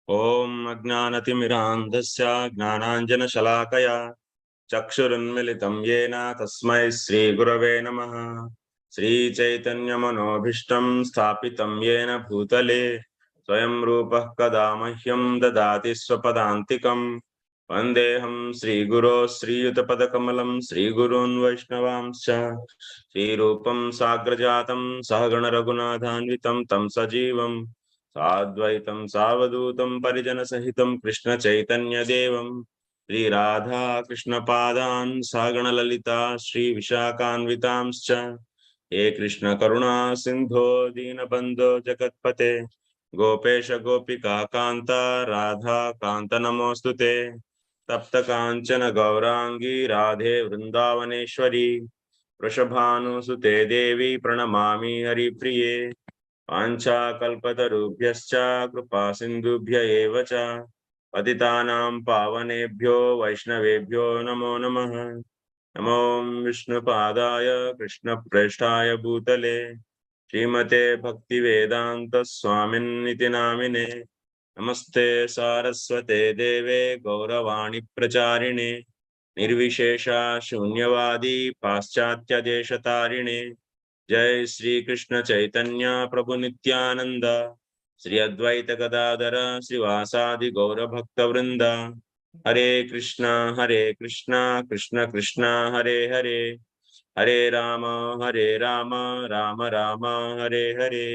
Om Ajnanatimirandhasya Gnananjanashalaakaya Chakshurunmilitam Yena Tasmai Sri Gurave Namaha. Sri Chaitanya Manobhishtam Sthapitam Yena Bhutale Swayam Rupah Kadamahyam Dadati Swapadantikam Vandeham Sri Guru Sri Yutapadakammalam Sri Gurun Vaishnavamscha Sri Rupam Sagrajatam Sahagana Raghunathanvitam Tam Sajivam साद्वैतं सावधूतं परिजनसहितं कृष्णचैतन्यदेवं Shri Radha कृष्णपादान् सागणललिता श्रीविशाखान्वितांश्च हे कृष्णकरुणा सिन्धो दीनबन्धो जगत्पते गोपेश गोपिकान्त राधा कान्त नमोऽस्तु ते तप्तकाञ्चन गौराङ्गी राधे वृन्दावनेश्वरी वृषभानुसुते देवी प्रणमामि हरिप्रिये वाञ्छाकल्पतरुभ्यश्च कृपा सिन्धुभ्य एव च पतितानां पावनेभ्यो वैष्णवेभ्यो नमो नमः। नमो विष्णुपादाय कृष्णप्रेष्ठाय भूतले श्रीमते भक्तिवेदान्त स्वामिन्निति नामिने नमस्ते सारस्वते देवे गौरवाणी प्रचारिणे निर्विशेषा शून्यवादी पाश्चात्यदेशतारिणे जय श्री कृष्ण चैतन्य प्रभु नित्यानंद श्री अद्वैत गदाधर श्रीवासादि गौर भक्त वृंद हरे कृष्णा कृष्ण कृष्ण हरे हरे हरे राम राम राम हरे हरे।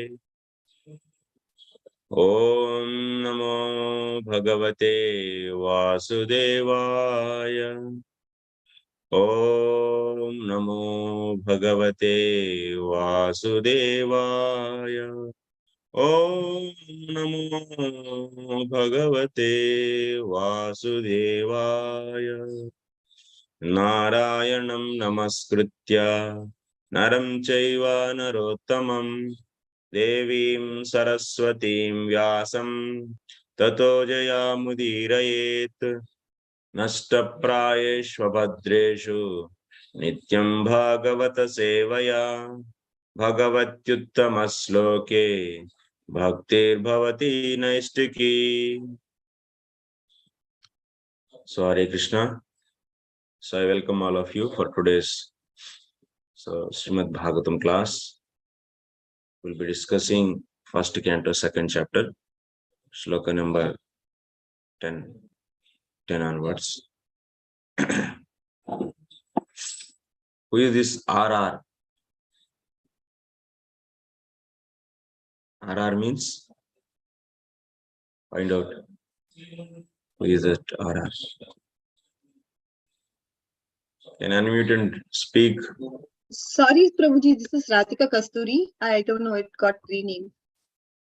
ओम नमो भगवते वासुदेवाय। ओम नमो भगवते वासुदेवाय। ओम नमो भगवते वासुदेवाय। नारायणं नमस्कृत्य नरं चैव नरोत्तमं देवीं सरस्वतीं व्यासं ततो जयामुदीरयेत्। नष्टप्रायेष्वभद्रेषु नित्यं भागवत सेवया भगवत्युत्तमश्लोके भक्तिर्भवति नैष्टिकी। So Hare Krishna. So I welcome all of you for today's Srimad Bhagavatam class. We'll be discussing first canto, second chapter, shloka number 10 onwards. Who is this RR? RR means find out. Who is that RR? Can unmute and speak. Sorry, Prabhuji, this is Radhika Kasturi. I don't know, it got renamed.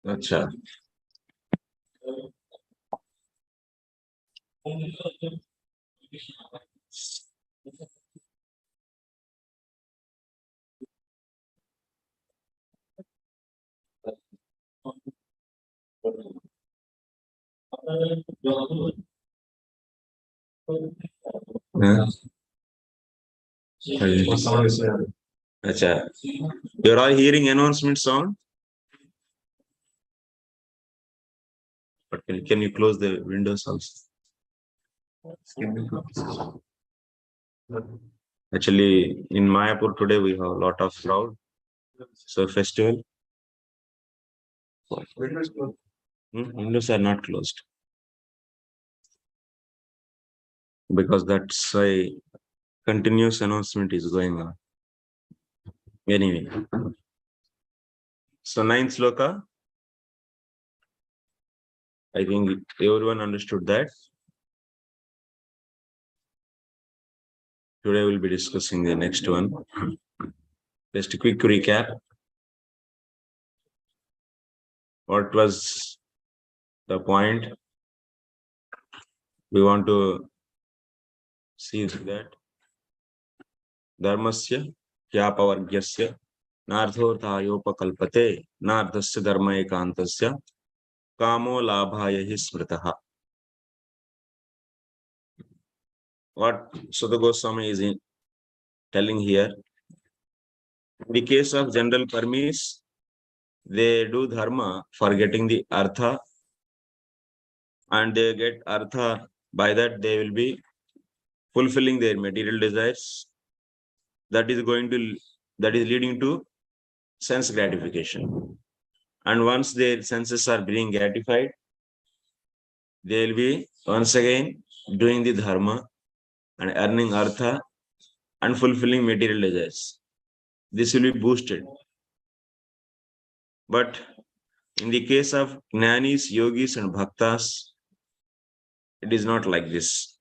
Acha. Acha. You're all hearing announcement sound? But can you close the windows also? Actually, in Mayapur today we have a lot of crowd. So festival. Windows are not closed. Because that's why continuous announcement is going on. Anyway. So 9th sloka. I think everyone understood that. Today we'll be discussing the next one. Just a quick recap. What was the point? We want to see that Dharmasya Kyapavargyasya Nardhorthayopakalpate Nardhasya Dharma Ekantasya Kamo Labhaya hi Smritaha. What Sutta Goswami is telling here, in the case of general permis, they do dharma forgetting the artha, and they get artha. By that, they will be fulfilling their material desires. That is leading to sense gratification. And once their senses are being gratified, they will be once again doing the dharma and earning artha and fulfilling material desires. This will be boosted. But in the case of jnanis, yogis, and bhaktas, it is not like this.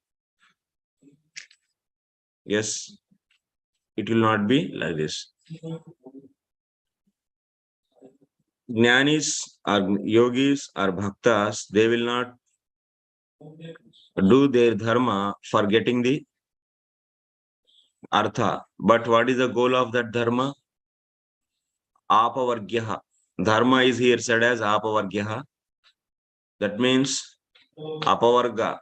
Yes, it will not be like this. Jnanis or yogis or bhaktas, they will not do their dharma for getting the artha. But what is the goal of that dharma? Apavargyaha. Dharma is here said as apavargyaha. That means apavarga.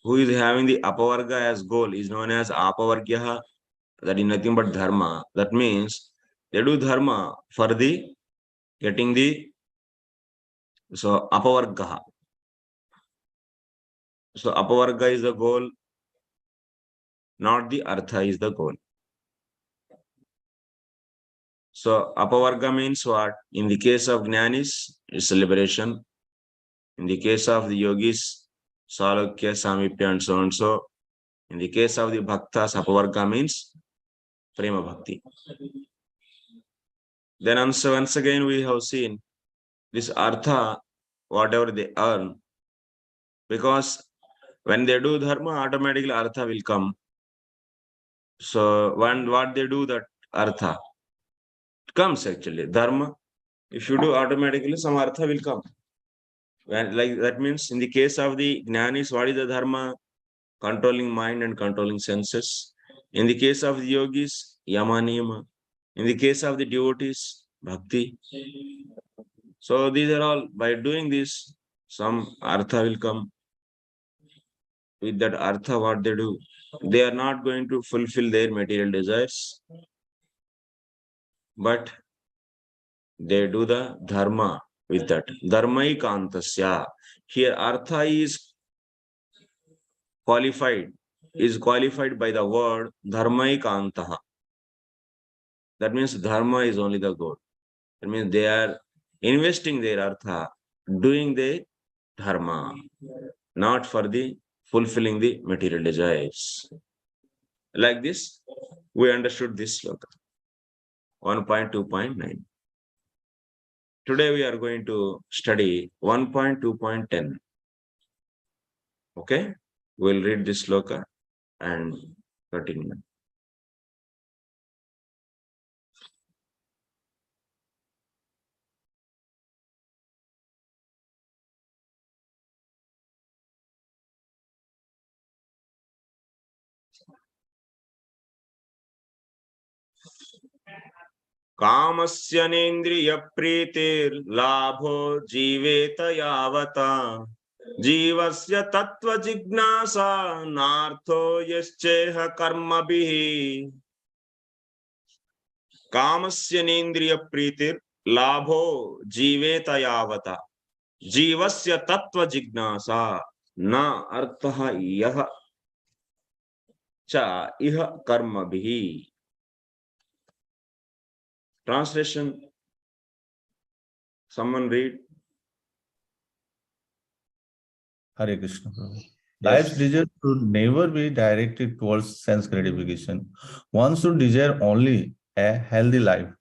Who is having the apavarga as goal is known as apavargyaha. That is nothing but dharma. That means they do dharma for the getting the apavarga. So apavarga is the goal, not the artha is the goal. So apavarga means what? In the case of jnanis, it's liberation. In the case of the yogis, salokya, samipya, and so on. So in the case of the bhaktas, apavarga means prema bhakti. Then once again we have seen this artha, whatever they earn, because when they do dharma, automatically artha will come. So when what they do, that artha comes actually. Dharma, if you do automatically, some artha will come. When, like that means in the case of the jnanis, what is the dharma? Controlling mind and controlling senses. In the case of the yogis, yama niyama. In the case of the devotees, bhakti. So these are all, by doing this, some artha will come. With that artha, what they do? They are not going to fulfill their material desires, but they do the dharma with that. Dharmaikantasya. Here, artha is qualified by the word dharmaikantaha. That means dharma is only the goal. That means they are investing their artha, doing the dharma, not for the fulfilling the material desires. Like this, we understood this sloka. 1.2.9. Today we are going to study 1.2.10. Okay, we'll read this sloka and continue. कामस्य नेन्द्रिय प्रीतिर्लाभो जीवेत यावता जीवस्य तत्व जिज्ञासा नार्थो यश्चेह कर्मभिः कामस्य नेन्द्रिय प्रीतिर्लाभो जीवेत यावता जीवस्य तत्व जिज्ञासा न अर्थः यः च इह कर्मभिः. Translation. Someone read. Hare Krishna Prabhu. Life's desire should never be directed towards sense gratification. One should desire only a healthy life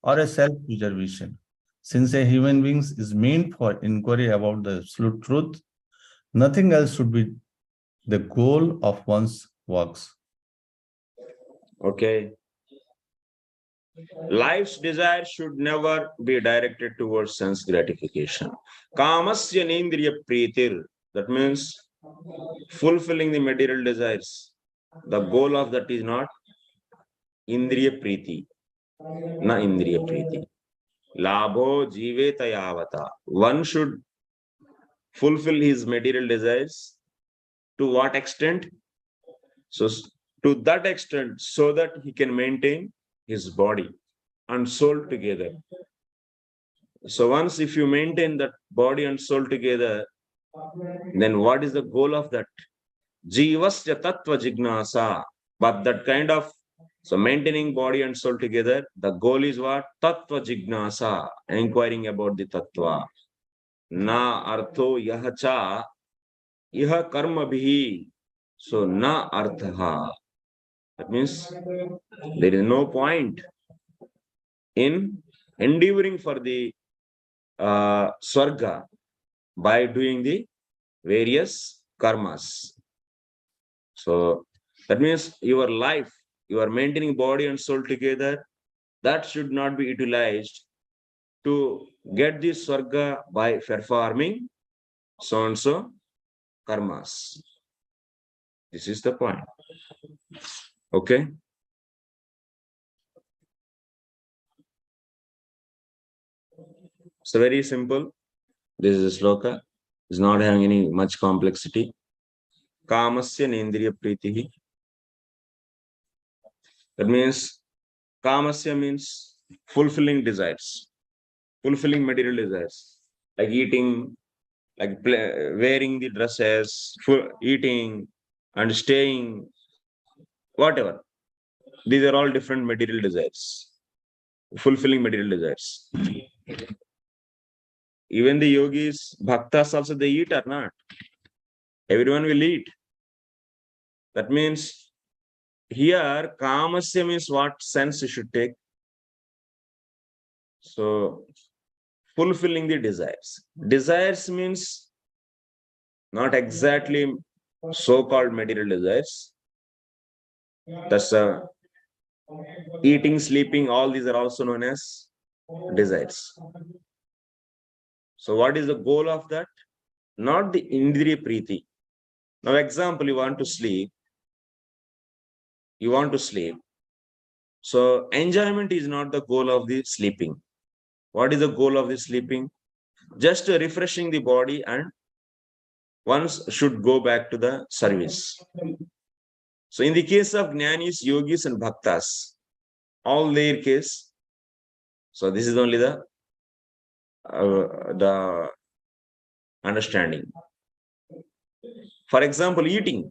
or a self-preservation. Since a human being is meant for inquiry about the absolute truth, nothing else should be the goal of one's works. Okay. Life's desire should never be directed towards sense gratification. Kamasya nindriya pritir. That means fulfilling the material desires. The goal of that is not indriya priti. Na indriya priti. Labho jiveta yavata. One should fulfill his material desires. To what extent? So to that extent, so that he can maintain his body and soul together. So once if you maintain that body and soul together, then what is the goal of that? Jivasya tattva jignasa. But that kind of, so maintaining body and soul together, the goal is what? Tattva jignasa, inquiring about the tattva. Na artho yahacha, iha karma bhi. So na artha. That means there is no point in endeavoring for the swarga by doing the various karmas. So that means your life, you are maintaining body and soul together, that should not be utilized to get the swarga by performing so and so karmas. This is the point. Okay. So very simple. This is a sloka. It's not having any much complexity. Kamasya nendriya pritihi. That means kamasya means fulfilling desires, fulfilling material desires, like eating, like wearing the dresses, eating and staying, whatever. These are all different material desires, fulfilling material desires. Even the yogis, bhaktas also, they eat or not? Everyone will eat. That means here kamasya means what sense you should take. So fulfilling the desires. Desires means not exactly so-called material desires. That's eating, sleeping, all these are also known as desires. So what is the goal of that? Not the indriya priti. Now, example, you want to sleep. You want to sleep. So enjoyment is not the goal of the sleeping. What is the goal of the sleeping? Just refreshing the body, and once should go back to the service. So in the case of jnanis, yogis and bhaktas, all their case, so this is only the understanding. For example, eating,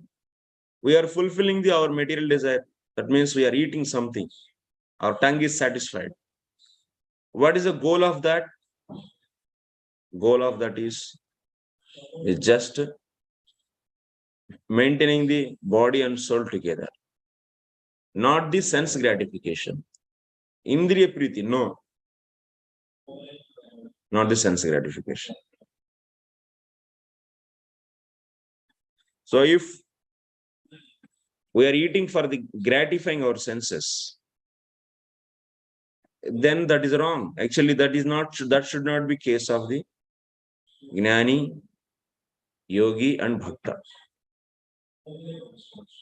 we are fulfilling our material desire. That means we are eating something. Our tongue is satisfied. What is the goal of that? Goal of that is just maintaining the body and soul together, not the sense gratification. Indriya priti, no, not the sense gratification. So if we are eating for the gratifying our senses, then that is wrong. Actually, that should not be case of the jnani, yogi and bhakta.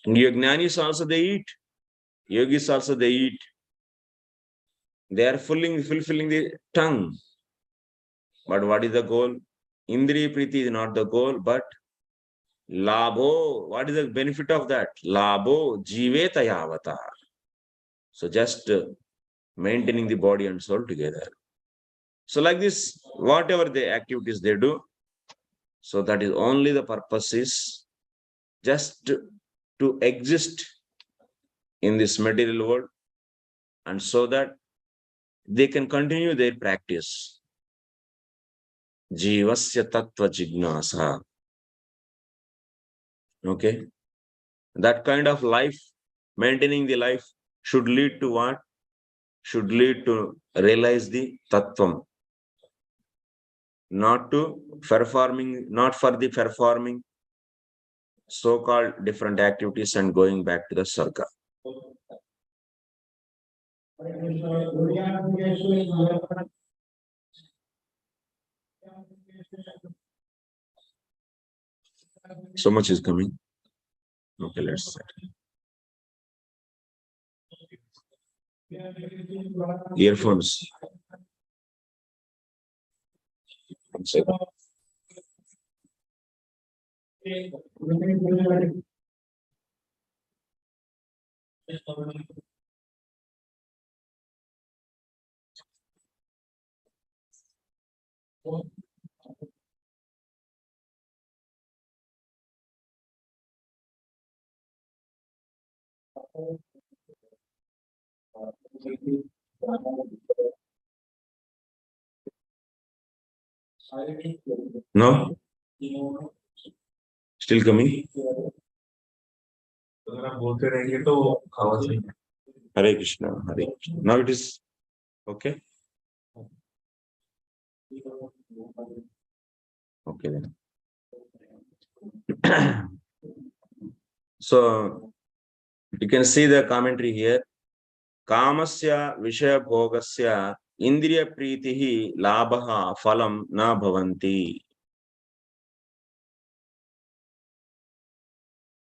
Jnanis also they eat, yogis also they eat. They are fulfilling the tongue. But what is the goal? Indriya priti is not the goal, but labho. What is the benefit of that? Labho jiveta yavata. So just maintaining the body and soul together. So like this, whatever the activities they do, so that is only the purpose is just to exist in this material world, and so that they can continue their practice. Jivasya tattva jignasa. Okay. That kind of life, maintaining the life, should lead to what? Should lead to realize the tattvam. Not to performing, not for the performing so-called different activities and going back to the sarga. So much is coming. Okay, let's start. Earphones. One second. No? Still coming? Hare Krishna, Hare Krishna. Now it is okay? Okay then. So you can see the commentary here. Kamasya Vishaya Bhogasya Indriya Pritihi Labhaha Phalam Na Bhavanti.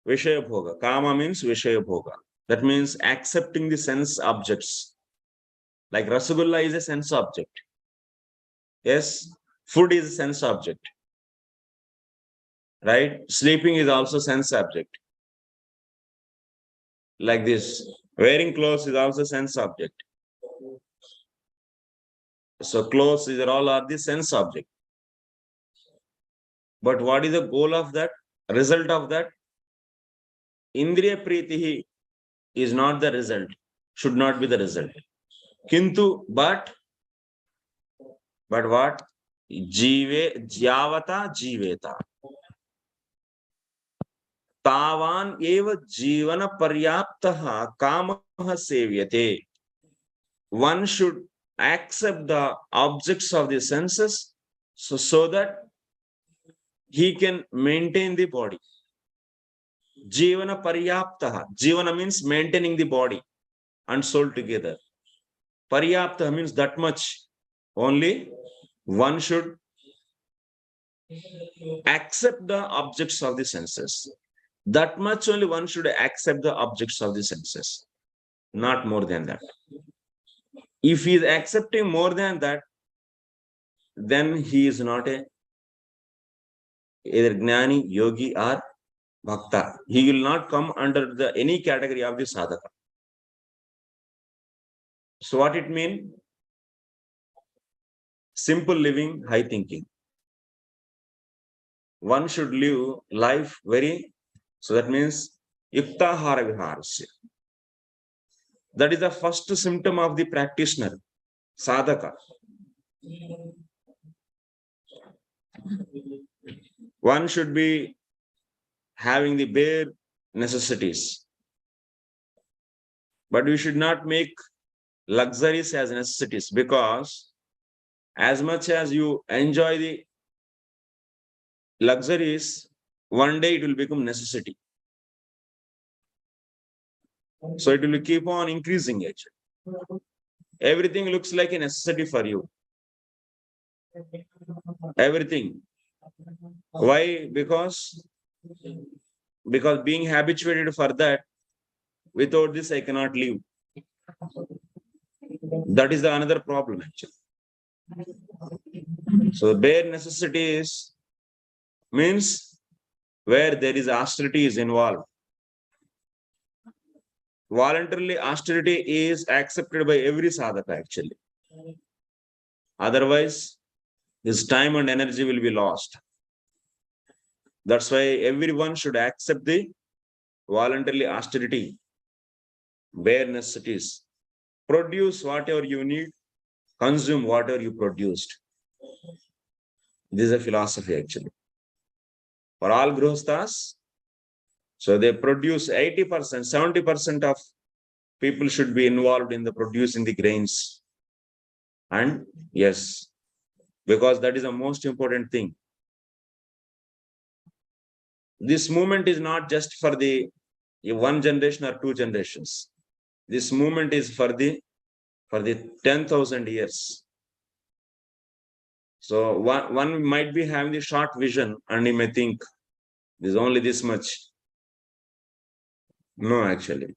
Vishaya Bhoga. Kama means Vishaya Bhoga. That means accepting the sense objects. Like Rasagulla is a sense object. Yes, food is a sense object. Right? Sleeping is also sense object. Like this. Wearing clothes is also sense object. So clothes these are all are the sense object. But what is the goal of that? Result of that? Indriya Pritihi is not the result. Should not be the result. Kintu, but what? Jive, Jyavata, Jiveta. Tavan eva Jivana Paryaptaha Kamaha Sevyate. One should accept the objects of the senses so that he can maintain the body. Jivana Paryaptaha. Jivana means maintaining the body and soul together. Paryaptaha means that much. Only one should accept the objects of the senses. That much only one should accept the objects of the senses. Not more than that. If he is accepting more than that, then he is not a either Gnani, Yogi or Bhakta. He will not come under the any category of the sadhaka. So what it means? Simple living, high thinking. One should live life very, so that means yuktahara viharasya. That is the first symptom of the practitioner, sadhaka. One should be having the bare necessities. But we should not make luxuries as necessities, because as much as you enjoy the luxuries, one day it will become necessity. So it will keep on increasing it. Everything looks like a necessity for you. Everything. Why? Because being habituated for that, without this I cannot live. That is the another problem actually. So bare necessities means where there is austerity is involved. Voluntarily austerity is accepted by every sadhaka actually. Otherwise, his time and energy will be lost. That's why everyone should accept the voluntarily austerity, bare necessities. Produce whatever you need, consume whatever you produced. This is a philosophy actually. For all grihasthas, so they produce 80%, 70% of people should be involved in the producing the grains. And yes, because that is the most important thing. This movement is not just for the one generation or two generations. This movement is for the 10,000 years. So one might be having the short vision and he may think there's only this much. No, actually.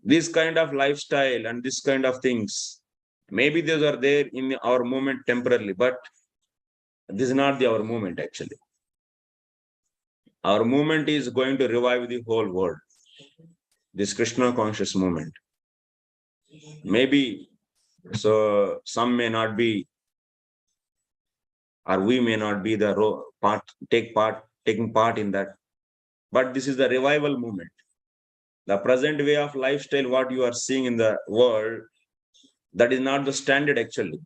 This kind of lifestyle and this kind of things, maybe those are there in our movement temporarily, but this is not our movement actually. Our movement is going to revive the whole world. This Krishna conscious movement. Maybe, so some may not be or we may not be the taking part in that. But this is the revival movement. The present way of lifestyle, what you are seeing in the world, that is not the standard actually.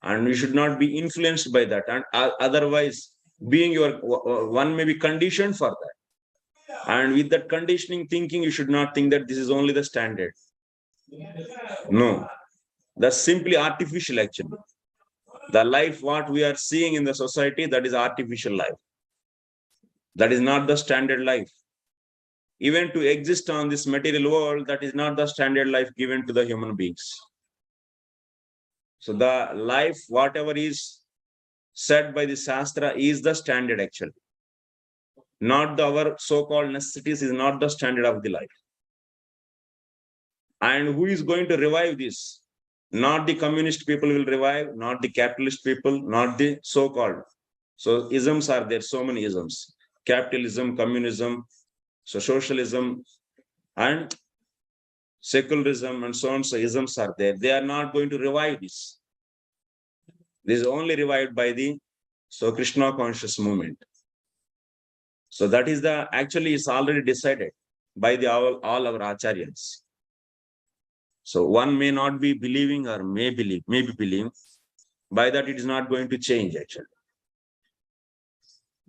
And we should not be influenced by that. And otherwise, being one may be conditioned for that. And with that conditioning thinking, you should not think that this is only the standard. No, that's simply artificial actually. The life what we are seeing in the society, that is artificial life. That is not the standard life. Even to exist on this material world, that is not the standard life given to the human beings. So the life, whatever is said by the Shastra, is the standard actually. Not our so-called necessities is not the standard of the life. And who is going to revive this? Not the communist people will revive, not the capitalist people, not the so-called. So isms are there, so many isms. Capitalism, communism, so socialism, and secularism, and so on. So isms are there. They are not going to revive this. This is only revived by the Krishna conscious movement. So that is actually it's already decided by all our acharyas. So one may not be believing or may be believing. By that, it is not going to change actually.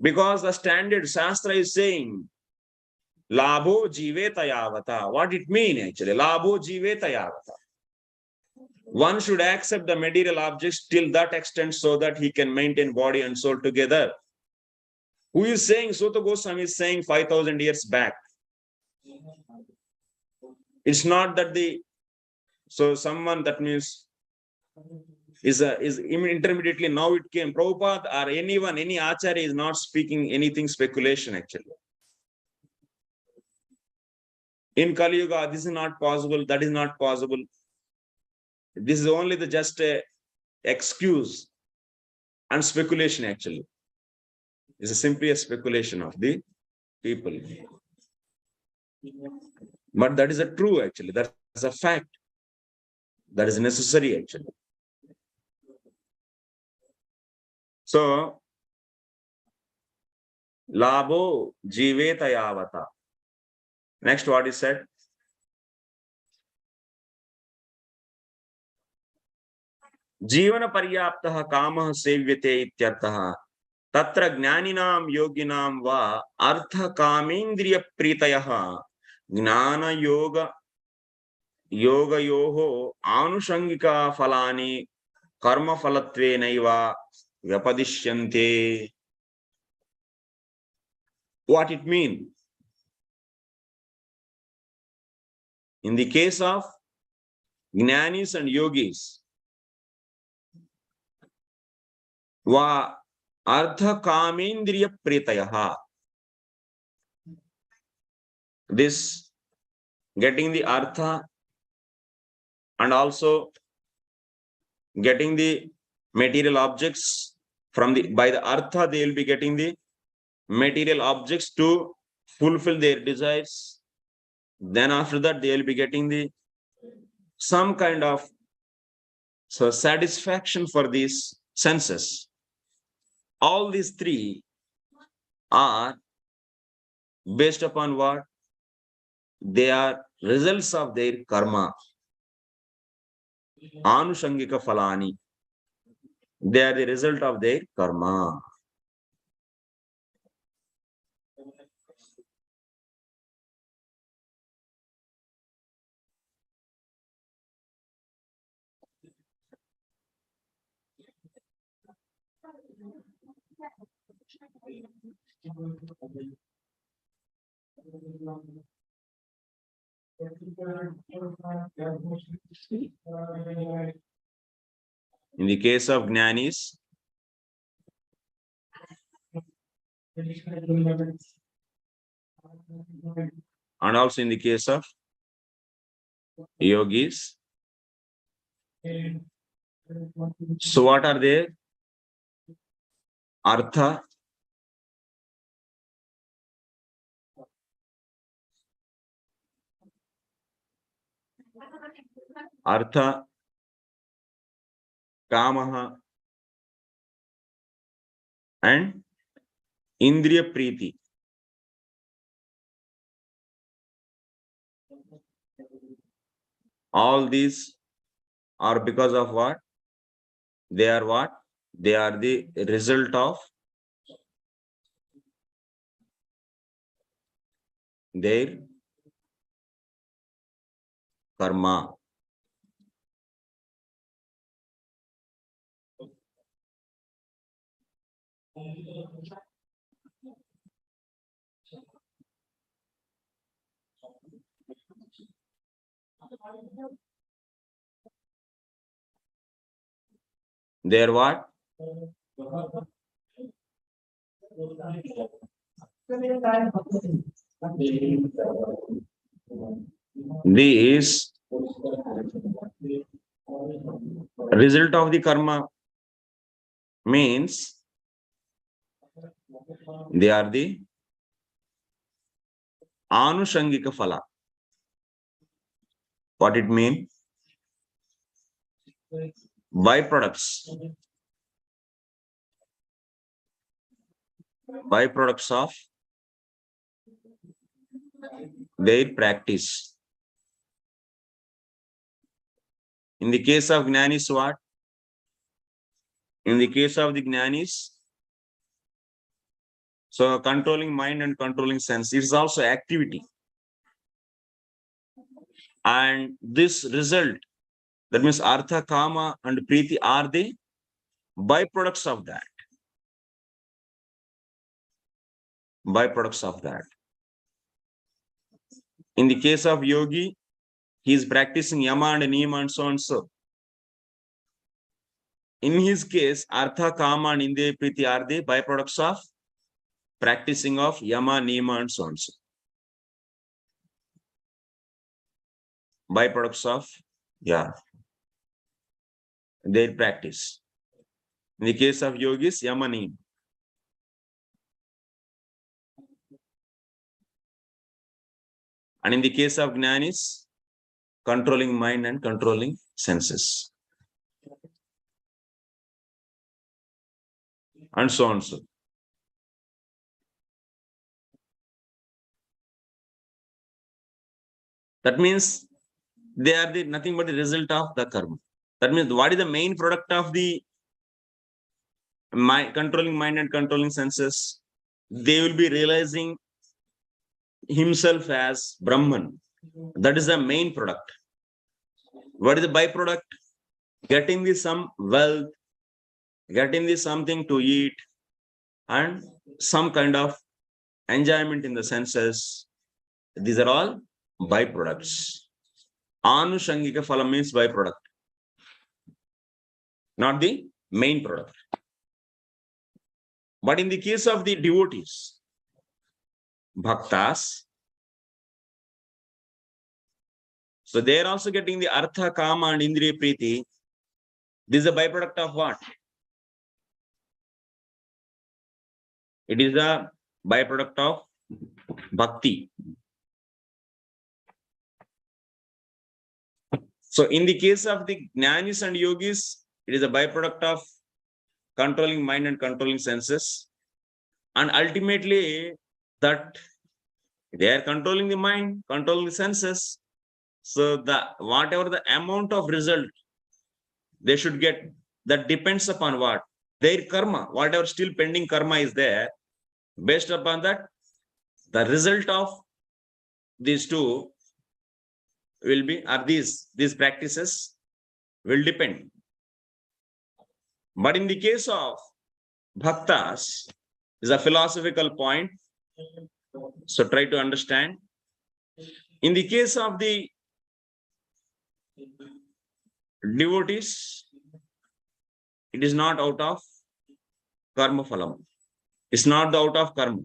Because the standard Shastra is saying, Labho jiveta yavata. What it means actually? Labho jiveta yavata. One should accept the material objects till that extent so that he can maintain body and soul together. Who is saying? Sutta Goswami is saying 5,000 years back. It's not that someone that means is intermediately now it came. Prabhupada or anyone, any acharya is not speaking anything speculation actually. In Kali Yuga, this is not possible, that is not possible. This is only just a excuse and speculation actually. It's simply a speculation of the people. But that is a true actually, that's a fact. That is necessary actually. So, Labho jiveta yavata. Next, what is said? Jivana paryaptaha kamah sevyate ityarthaha. Tatra jnaninam yoginam va artha kamendriya pritayaha gnana yoga yoho anushangika falani karma falatvenaiva vyapadishyante. What it means? In the case of jnanis and yogis, va artha kamendriya pritayaha. This getting the artha and also getting the material objects by the artha, they will be getting the material objects to fulfill their desires. Then after that, they will be getting some kind of satisfaction for these senses. All these three are based upon what? They are results of their karma. Anushangika falani. They are the result of their karma. In the case of Jnanis, and also in the case of yogis, so what are they? Artha, kamaha, and Indriya Preeti. All these are because of what? They are what? They are the result of their karma. They are what? These result of the karma means they are the Anushangika Phala. What it means? Byproducts. Byproducts of their practice. In the case of Jnanis, what? In the case of the Jnanis, so controlling mind and controlling sense is also activity. And this result, that means Artha, Kama, and Preeti are the byproducts of that. Byproducts of that. In the case of Yogi, he is practicing Yama and Niyama and so and so. In his case, Artha, Kama, and Indriya Preeti are the byproducts of practicing of Yama, Niyama, and so and so. Byproducts of, their practice. In the case of yogis, Yama, Niyama. And in the case of Jnanis, controlling mind and controlling senses. And so on so. That means they are the nothing but the result of the karma. That means what is the main product of the controlling mind and controlling senses? They will be realizing himself as Brahman. That is the main product. What is the byproduct? Getting the some wealth, getting the something to eat, and some kind of enjoyment in the senses. These are all byproducts. Anushangika Phala means byproduct, not the main product. But in the case of the devotees, bhaktas, so they are also getting the Artha, Kama, and Indriya Preeti. This is a byproduct of what? It is a byproduct of bhakti. So in the case of the Jnanis and Yogis, it is a byproduct of controlling mind and controlling senses. And ultimately, that they are controlling the mind, controlling the senses. So the whatever the amount of result they should get, that depends upon what? Their karma, whatever still pending karma is there. Based upon that, the result of these two will be, or these practices will depend. But in the case of bhaktas, is a philosophical point. So try to understand. In the case of the devotees, it is not out of karma phalam. It's not out of karma.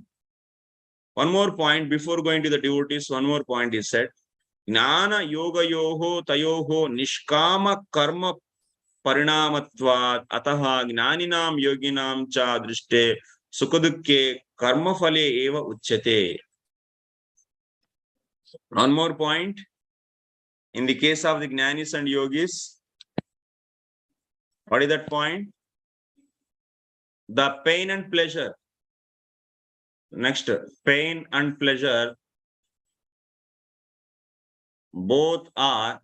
One more point before going to the devotees, one more point is said. Jnana yoga yoho tayoho nishkama karma parinamatvat ataha jnaninam yoginam cha drishte sukadukke karma phale eva uchyate. One more point. In the case of the Jnanis and Yogis, what is that point? the pain and pleasure. Next, pain and pleasure both are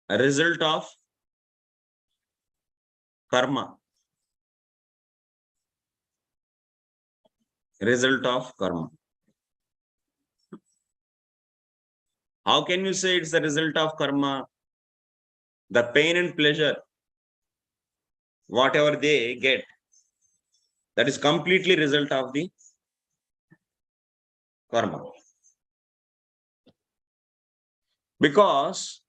a result of karma. Result of karma. How can you say it's the result of karma? The pain and pleasure, whatever they get, that is completely result of the karma. Because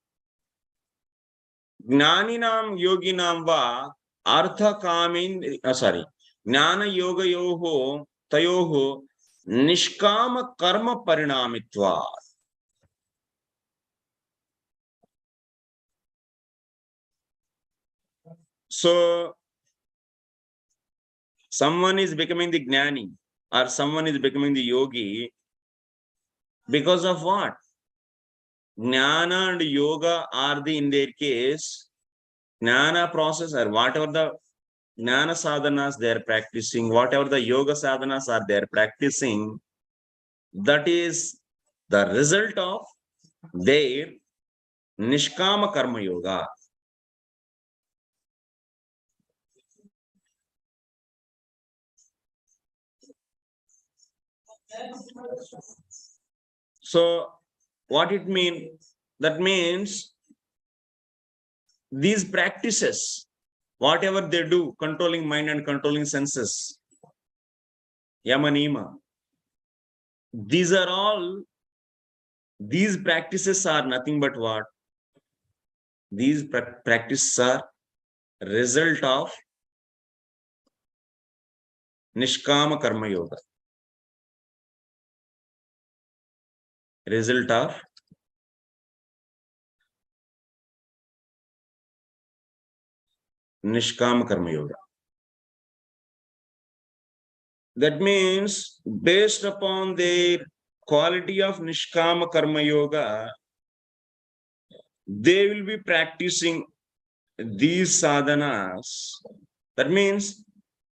Jnaninam yoginam va artha kamin, Jnana yoga yoho tayoho nishkama karma parinamitva. So, someone is becoming the Jnani or someone is becoming the yogi because of what? Jnana and yoga are in their case, Jnana process or whatever the Jnana sadhanas they are practicing, whatever the yoga sadhanas are they are practicing, that is the result of their Nishkama Karma Yoga. So, what it means? That means these practices, whatever they do, controlling mind and controlling senses, yama niyama, these practices are nothing but what? These practices are result of Nishkama Karma Yoga. Result of Nishkama Karma Yoga. That means based upon their quality of Nishkama Karma Yoga, they will be practicing these sadhanas. That means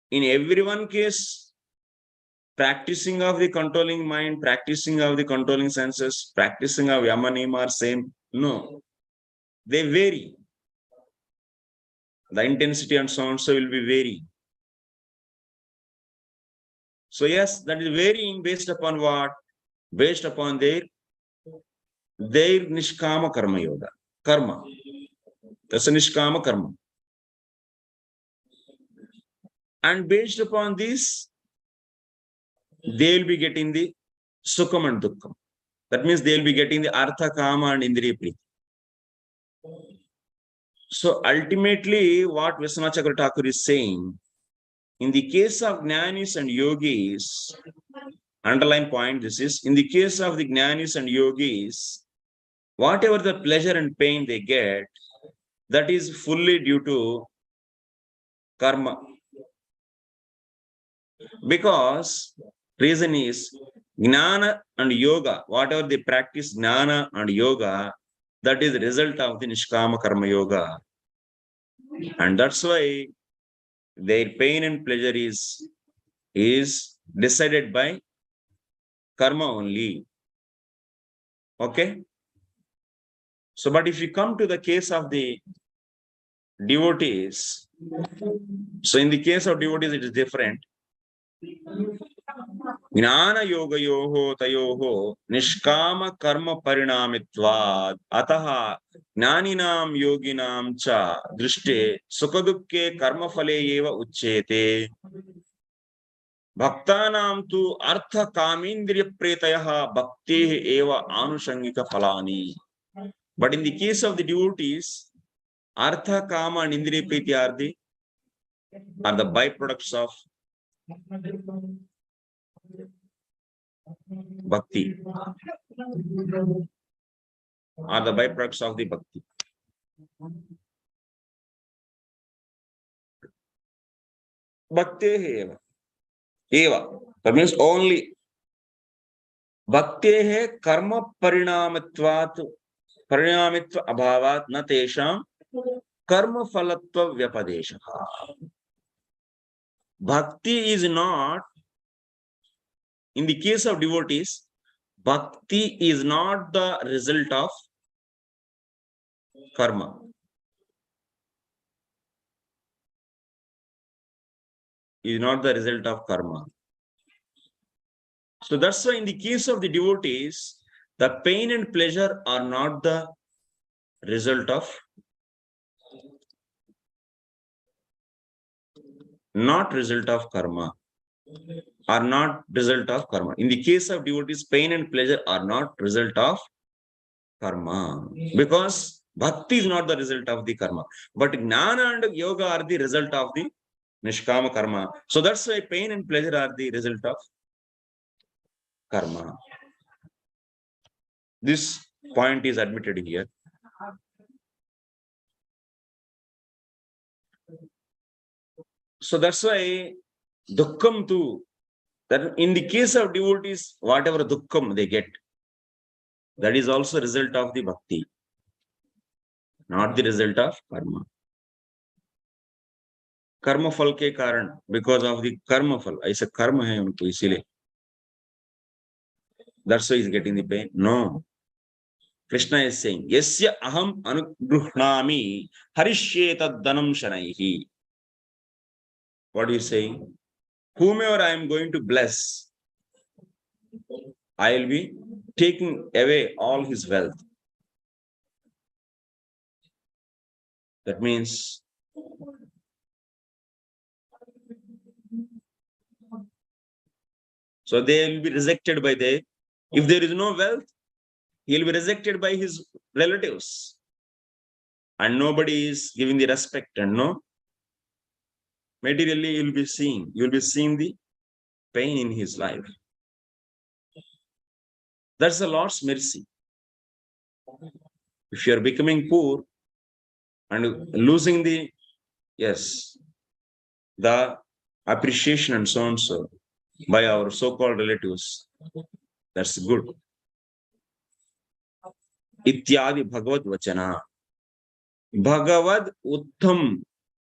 in every one case, practicing of the controlling mind, practicing of the controlling senses, practicing of yama niyama are same. No, they vary. The intensity and so on so will be varying. So yes, that is varying based upon what? Based upon their Nishkama Karma Yoga. Karma. That's a Nishkama Karma. And based upon this, they will be getting the Sukham and Dukkham. That means they will be getting the Artha, Kama and Indriya Priti. So ultimately, what Viswanath Chakravarti Thakur is saying, in the case of Jnanis and Yogis, underline point this is, in the case of the Jnanis and Yogis, whatever the pleasure and pain they get, that is fully due to karma. Because reason is, Jnana and Yoga, whatever they practice Jnana and Yoga, that is the result of the Nishkama Karma Yoga. And that's why their pain and pleasure is decided by karma only. Okay? So, but if you come to the case of the devotees, so in the case of devotees, it is different. Jnana yoga yoho tayoho nishkama karma parinamitvad ataha jnaninam yoginam cha drishte sukadukke karma phale eva uchyete bhaktanam tu artha kamindriya pretayah bhakti eva anushangika phalani. But in the case of the devotees, artha, kama and indriya priti are the byproducts of bhakti. Are the byproducts of the bhakti. Bhakti eva. Eva. That means only. Bhakti hai karma parinamitvat parinamitva abhavat na tesham karma phalatva vyapadesha. bhakti is not, in the case of devotees, bhakti is not the result of karma. Is not the result of karma. So that's why in the case of the devotees, the pain and pleasure are not the result of, not result of karma, are not result of karma. In the case of devotees, pain and pleasure are not result of karma, because bhakti is not the result of the karma, but jnana and yoga are the result of the nishkama karma. So that's why pain and pleasure are the result of karma. This point is admitted here. So that's why dukkham too, that in the case of devotees, whatever dukkham they get, that is also result of the bhakti, not the result of karma. Karma फल के कारण, because of the karma फल, ऐसा कर्म है उनको इसीलिए, that's why he's getting the pain. No, Krishna is saying, yasya aham anugruhnami harishye tad dhanam shanaihi. What are you saying? Whomever I am going to bless, I will be taking away all his wealth. That means so they will be rejected by the, if there is no wealth, he will be rejected by his relatives. And nobody is giving the respect, and no, materially you will be seeing the pain in his life. That's the Lord's mercy. If you are becoming poor and losing the, yes, the appreciation and so on so by our so-called relatives, that's good. Ityadi Bhagavad Vachana. Bhagavad Uttam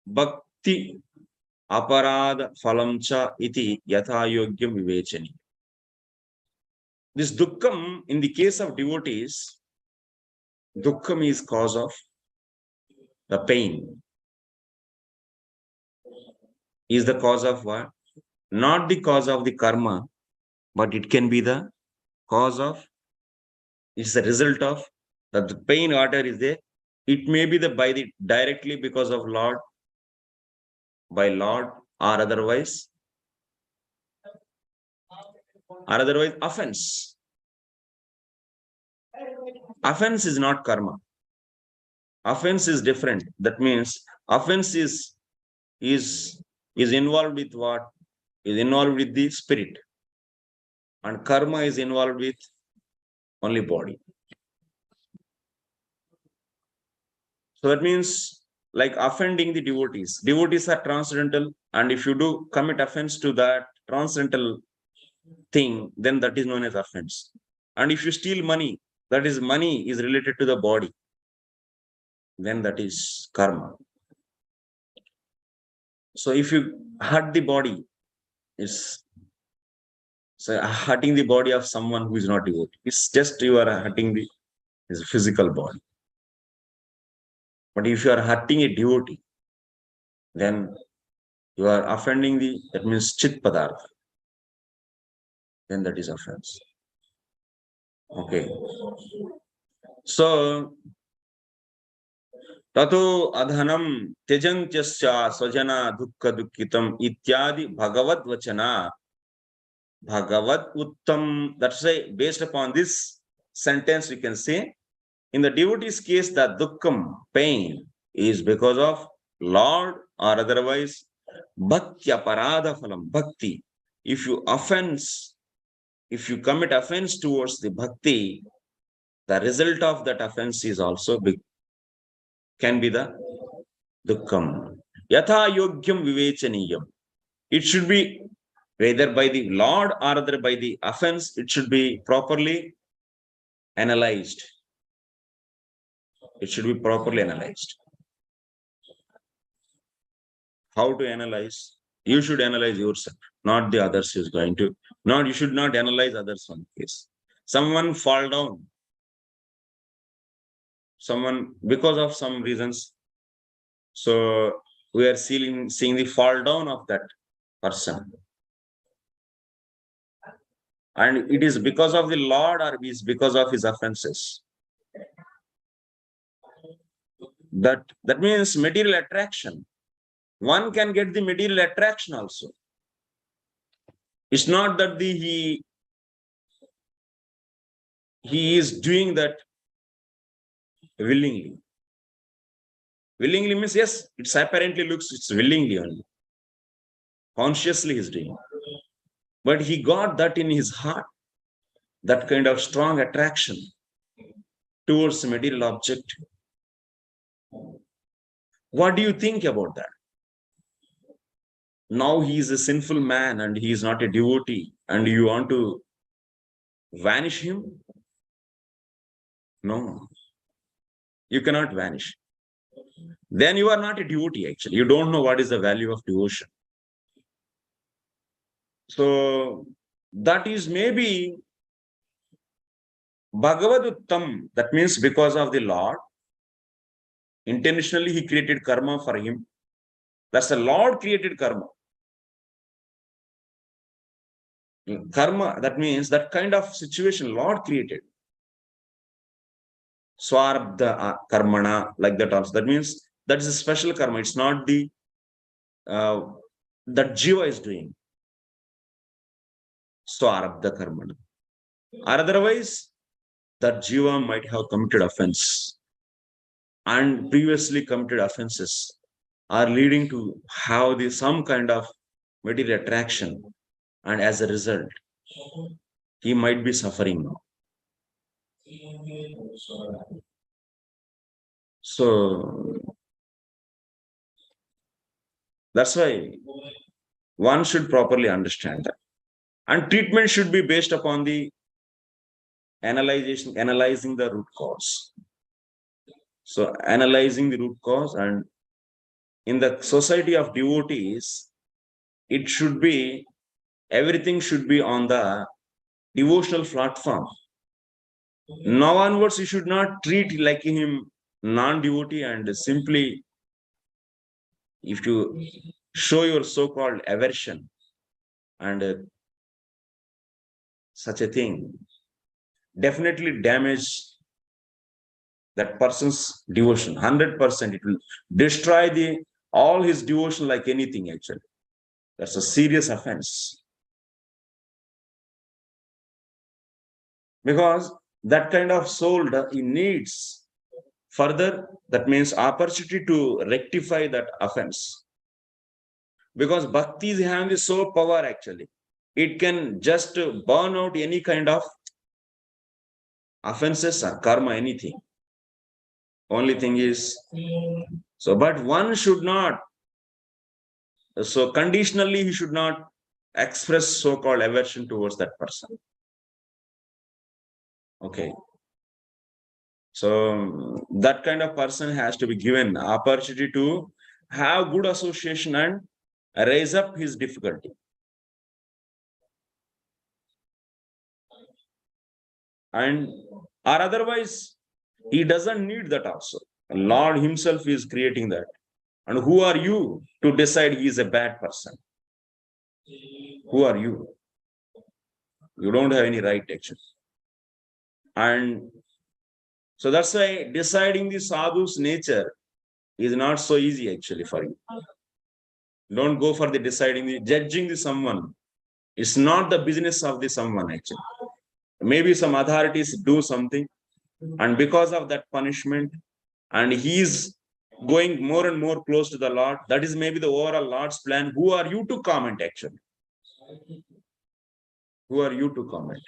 Bhakti Aparad Phalamcha iti Yatha Yogyam Vivechani. This dukkham, in the case of devotees, dukkham is cause of the pain. Is the cause of what? Not the cause of the karma, but it can be the cause of, it's the result of that the pain whatever is there. It may be the by the directly because of Lord, by Lord, or otherwise offense. Offense is not karma. Offense is different. That means offense is involved with what? Is involved with the spirit. And karma is involved with only body. So that means like offending the devotees. Devotees are transcendental, and if you do commit offense to that transcendental thing, then that is known as offense. And if you steal money, that is money is related to the body, then that is karma. So if you hurt the body, it's so hurting the body of someone who is not devotee. It's just you are hurting his physical body. But if you are hurting a devotee, then you are offending that means chit padartha. Then that is offense. Okay. So tato adhanam tejantyasya swajana dukkha dukkitam ityadi bhagavad vachana bhagavad uttam. That's why based upon this sentence we can say, in the devotee's case, the dukkham, pain, is because of Lord or otherwise bhakti aparadha phalam, bhakti. If you commit offense towards the bhakti, the result of that offense is also big, can be the dukkham. Yatha yogyam vivechaniyam. It should be whether by the Lord or other by the offense, it should be properly analyzed. It should be properly analyzed. How to analyze? You should analyze yourself, not the others who is going to. Not, you should not analyze others on case. Someone fall down. Someone, because of some reasons. So we are seeing the fall down of that person. And it is because of the Lord or it is because of his offenses. That means material attraction. One can get the material attraction also. It's not that he is doing that willingly. Willingly means, yes, it's apparently looks it's willingly only. Consciously he's doing. But he got that in his heart, that kind of strong attraction towards the material object. What do you think about that? Now he is a sinful man and he is not a devotee, and you want to vanish him? No, you cannot vanish. Then you are not a devotee actually. You don't know what is the value of devotion. So that is maybe Bhāgavata. That means because of the Lord, intentionally he created karma for him. That's the Lord created karma. Karma, that means that kind of situation Lord created. Swarabdha karmana, like that also. That means that is a special karma. It's not the that jiva is doing. Swarabdha karmana. Or otherwise, that jiva might have committed offense. And previously committed offenses are leading to have some kind of material attraction. And as a result, he might be suffering now. So that's why one should properly understand that. And treatment should be based upon the analyzing the root cause. So analyzing the root cause, and in the society of devotees, it should be, everything should be on the devotional platform. Now onwards, you should not treat like him non-devotee, and simply if you show your so-called aversion and such a thing, definitely damage that person's devotion 100%. It will destroy all his devotion like anything actually. That's a serious offense. Because that kind of soul, he needs further, that means opportunity to rectify that offense. Because bhakti is having so power actually. It can just burn out any kind of offenses or karma, anything. Only thing is, so, but one should not, so conditionally, he should not express so-called aversion towards that person. Okay. So that kind of person has to be given opportunity to have good association and raise up his difficulty. And or otherwise, he doesn't need that also. Lord himself is creating that. And who are you to decide he is a bad person? Who are you? You don't have any right actually. And so that's why deciding the sadhu's nature is not so easy actually for you. Don't go for the judging the someone. It's not the business of the someone actually. Maybe some authorities do something, and because of that punishment, and he's going more and more close to the Lord, that is maybe the overall Lord's plan. Who are you to comment actually? Who are you to comment?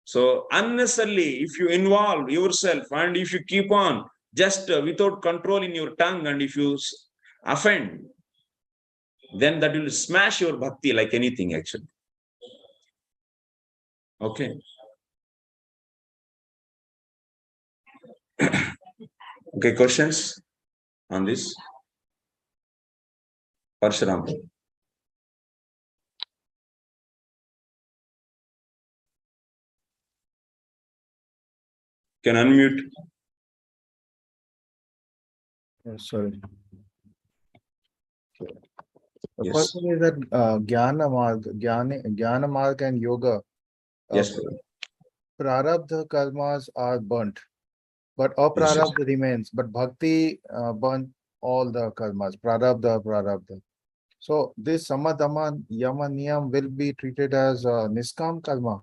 So unnecessarily, if you involve yourself and if you keep on just without control in your tongue, and if you offend, then that will smash your bhakti like anything actually. Okay. Okay, questions on this? Parshuram. Can unmute. Sorry. The Yes. first thing is that Jnana Marg and Yoga, Yes. Prarabdha karmas are burnt, but Yes, yes. Aprarabdha remains. But Bhakti burnt all the karmas, Prarabdha. So this Samadama Yama Niyam will be treated as Niskam karma.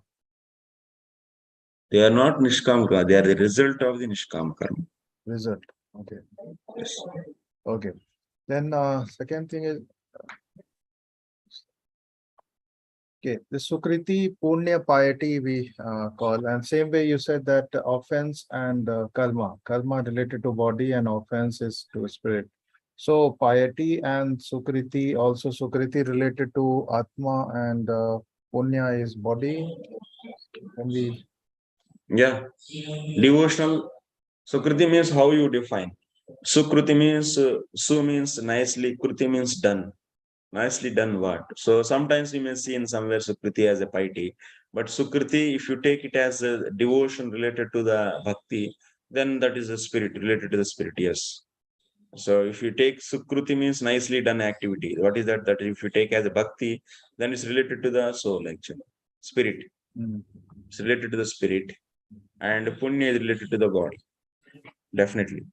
They are not Nishkam Karma, they are the result of the Nishkam Karma. Result. Okay. Yes. Okay. Then second thing is okay, the Sukriti Punya piety we call, and same way you said that offense and karma related to body and offense is to spirit. So piety and Sukriti, also Sukriti related to Atma and Punya is body. Can we? Yeah. Devotional. Sukriti means how you define. Sukruti means, Su means nicely, Kruti means done. Nicely done what? So sometimes we may see in somewhere Sukriti as a piety, but Sukriti, if you take it as a devotion related to the bhakti, then that is a spirit, related to the spirit, yes. So if you take Sukruti means nicely done activity. What is that? That if you take as a bhakti, then it's related to the soul, actually. Spirit. It's related to the spirit. And Punya is related to the body. Definitely.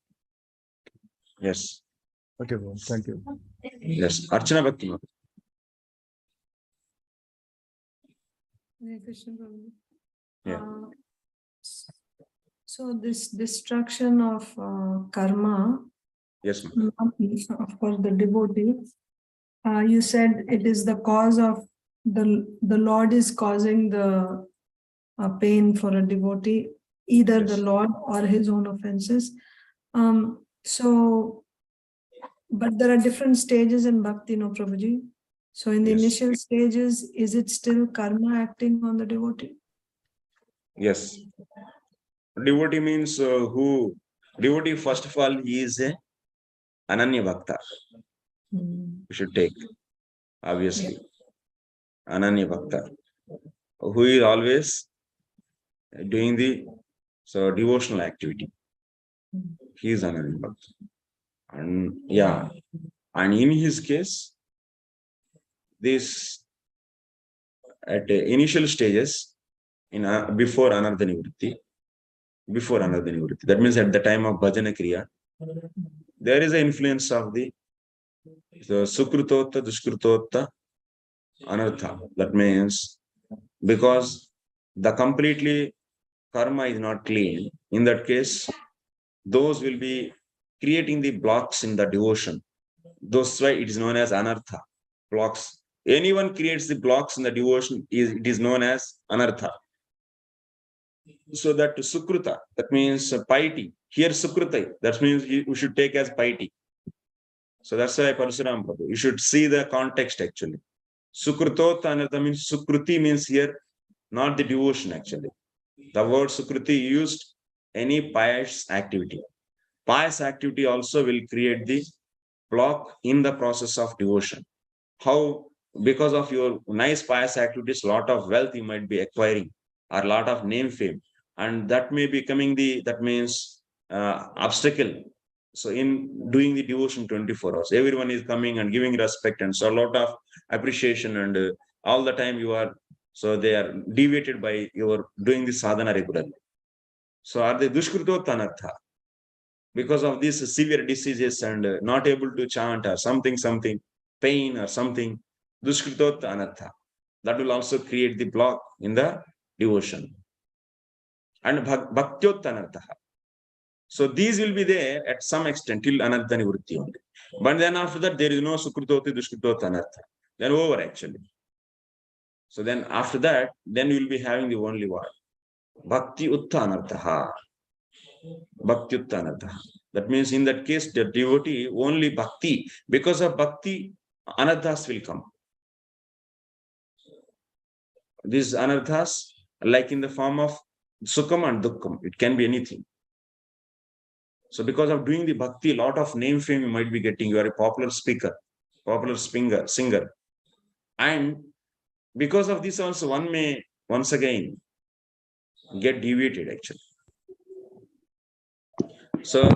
Yes. Okay, bro. Thank you. Yes. Archana Bhakti. Hare Krishna Prabhu. Yeah. So this destruction of karma, Yes, ma'am. of course, the devotee, you said it is the cause of the Lord is causing the pain for a devotee, either Yes. the Lord or his own offenses. But there are different stages in bhakti, no, Prabhuji. So in the Yes. initial stages, is it still karma acting on the devotee? Yes. Devotee means devotee, first of all, he is a Ananya Bhakta. We should take, obviously. Ananya Bhakta, who is always doing the devotional activity. He is Ananya Bhakta. And yeah, and in his case, this at initial stages, in before Anardha Nivritti, that means at the time of Bhajana Kriya, there is an influence of the Sukrutotta, Dushkrutotta, Anartha. That means because the completely karma is not clean, in that case, those will be creating the blocks in the devotion. Those why it is known as Anartha, blocks. Anyone creates the blocks in the devotion, it is known as Anartha. So that Sukruta, that means piety. Here Sukruta, that means we should take as piety. So that's why Parasuram Prabhu, you should see the context actually. Sukrutota Anartha means Sukruti means here not the devotion actually. The word Sukruti used any pious activity. Pious activity also will create the block in the process of devotion. How? Because of your nice pious activities, lot of wealth you might be acquiring, or lot of name fame, and that may be coming that means obstacle. So in doing the devotion 24 hours, everyone is coming and giving respect, and so a lot of appreciation, and all the time you are, so they are deviated by your doing the sadhana regularly. So are they dushkrutot anartha? Because of these severe diseases and not able to chant or something, pain or something, dushkritot anartha. That will also create the block in the devotion. And bhaktyot anartha. So these will be there at some extent till anartha nivritti only. But then after that, there is no sukritoti, dushkritot anartha. Then over actually. So then after that, then you will be having the only word. Bhakti utta anartha. Bhakti utta anartha. That means in that case, the devotee only bhakti. Because of bhakti, anarthas will come. These anarthas, like in the form of sukham and dukkham, it can be anything. So because of doing the bhakti, a lot of name fame you might be getting. You are a popular speaker. popular singer. And because of this also one may once again get deviated actually. So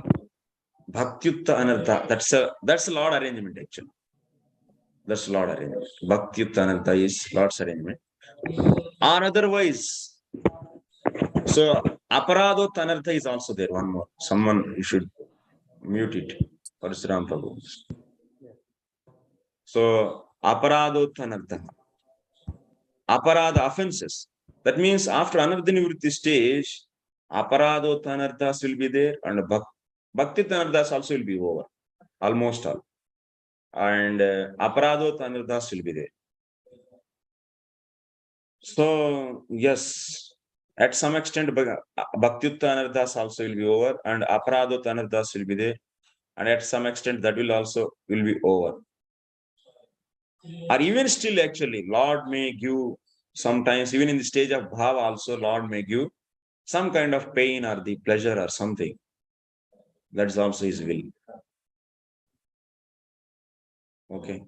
Bhaktyutta Anartha, that's a Lord arrangement actually. That's Lord arrangement. Bhaktyutta Anartha is Lord's arrangement. Or otherwise, so Aparadot Anartha is also there. One more. Someone you should mute it. Parasuram Prabhu. So Aparadot Anartha. Aparada offenses. That means after Anartha Nivritti stage, Aparadot Anarthas will be there and Bhakti Anarthas also will be over. Almost all. And Aparadot Anarthas will be there. So, yes, at some extent, Bhaktyutta Anarthas also will be over and Aparadot Anarthas will be there. And at some extent, that will also will be over. Or even still, actually, Lord may give sometimes, even in the stage of Bhava also, Lord may give some kind of pain or the pleasure or something. That's also His will. Okay.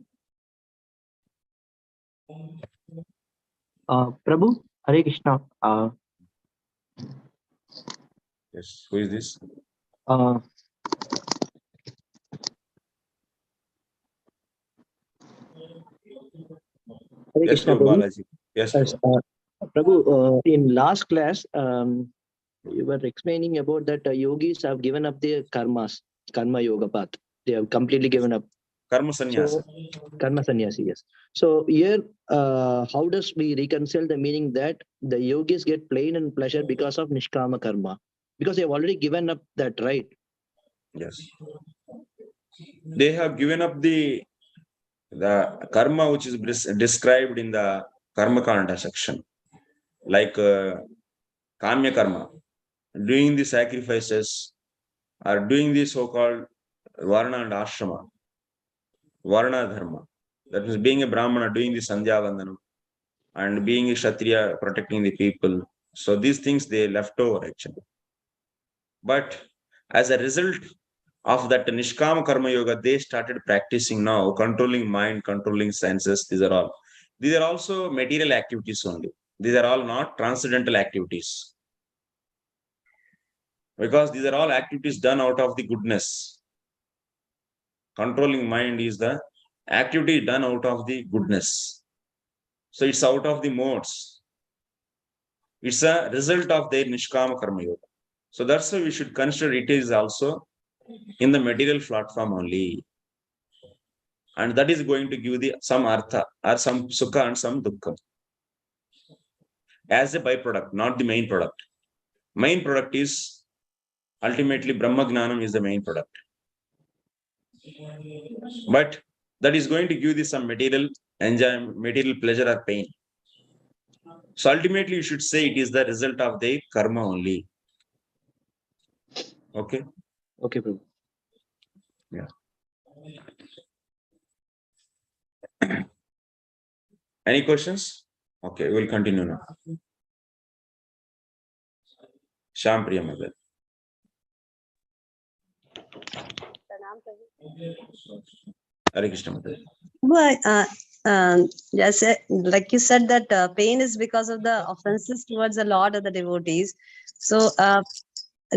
Prabhu, Hare Krishna. Yes. Who is this? Hare Yes, Krishna, Prabhu. Balaji. Yes, Yes, Prabhu, in last class, you were explaining about that yogis have given up their karma yoga path. They have completely given up. Karma sannyasa. So, karma sannyasi, yes. So here, how does we reconcile the meaning that the yogis get pain and pleasure because of nishkama karma? Because they have already given up that, right? Yes. They have given up the karma which is described in the karma kanda section, like kamya karma, doing the sacrifices or doing the so-called varna and ashrama, varna dharma. That means being a brahmana, doing the sandhya vandanam, and being a kshatriya, protecting the people. So these things they left over actually. But as a result of that Nishkama Karma Yoga, they started practicing now, controlling mind, controlling senses. These are also material activities only. These are all not transcendental activities. Because these are all activities done out of the goodness. Controlling mind is the activity done out of the goodness. So it's out of the modes. It's a result of their Nishkama Karma Yoga. So that's why we should consider it is also in the material platform only. And that is going to give the some artha or some sukha and some dukkha as a byproduct, not the main product. Main product is ultimately Brahma Gnanam is the main product. But that is going to give the some material enjoyment, material pleasure or pain. So ultimately you should say it is the result of their karma only. Okay? Okay, Prabhu. Yeah. Any questions? Okay, we'll continue now. Shyam Priya Mother. Hare Krishna Mother. Yes, like you said that pain is because of the offenses towards the Lord or the devotees. So,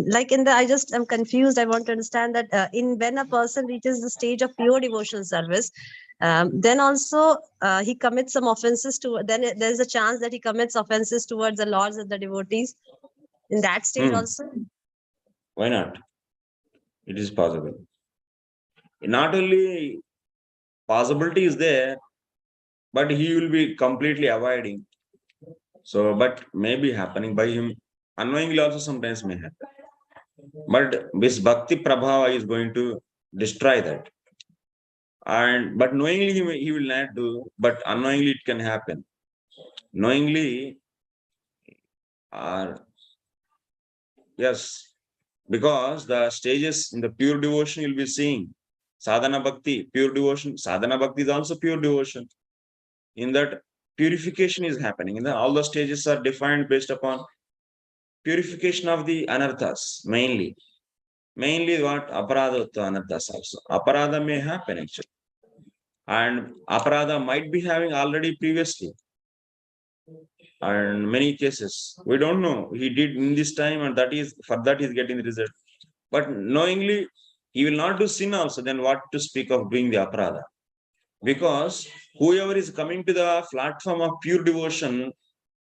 like I'm confused. I want to understand that when a person reaches the stage of pure devotional service, then also he commits some offenses then there's a chance that he commits offenses towards the lords of the devotees in that stage also. Why not? It is possible. Not only possibility is there, but he will be completely avoiding. So, but maybe happening by him unknowingly also sometimes may happen. But this bhakti prabhava is going to destroy that. And but knowingly he will not do, but unknowingly it can happen. Knowingly, yes, because the stages in the pure devotion you'll be seeing. Sadhana bhakti, pure devotion. Sadhana bhakti is also pure devotion. In that purification is happening. All the stages are defined based upon purification of the anarthas, mainly. Mainly what? Aparadha anarthas also. Aparadha may happen actually. and aparadha might be having already previously. And many cases, we don't know, he did in this time, and that is, for that he's getting the result. But knowingly, he will not do sin also, then what to speak of doing the aparadha? Because whoever is coming to the platform of pure devotion,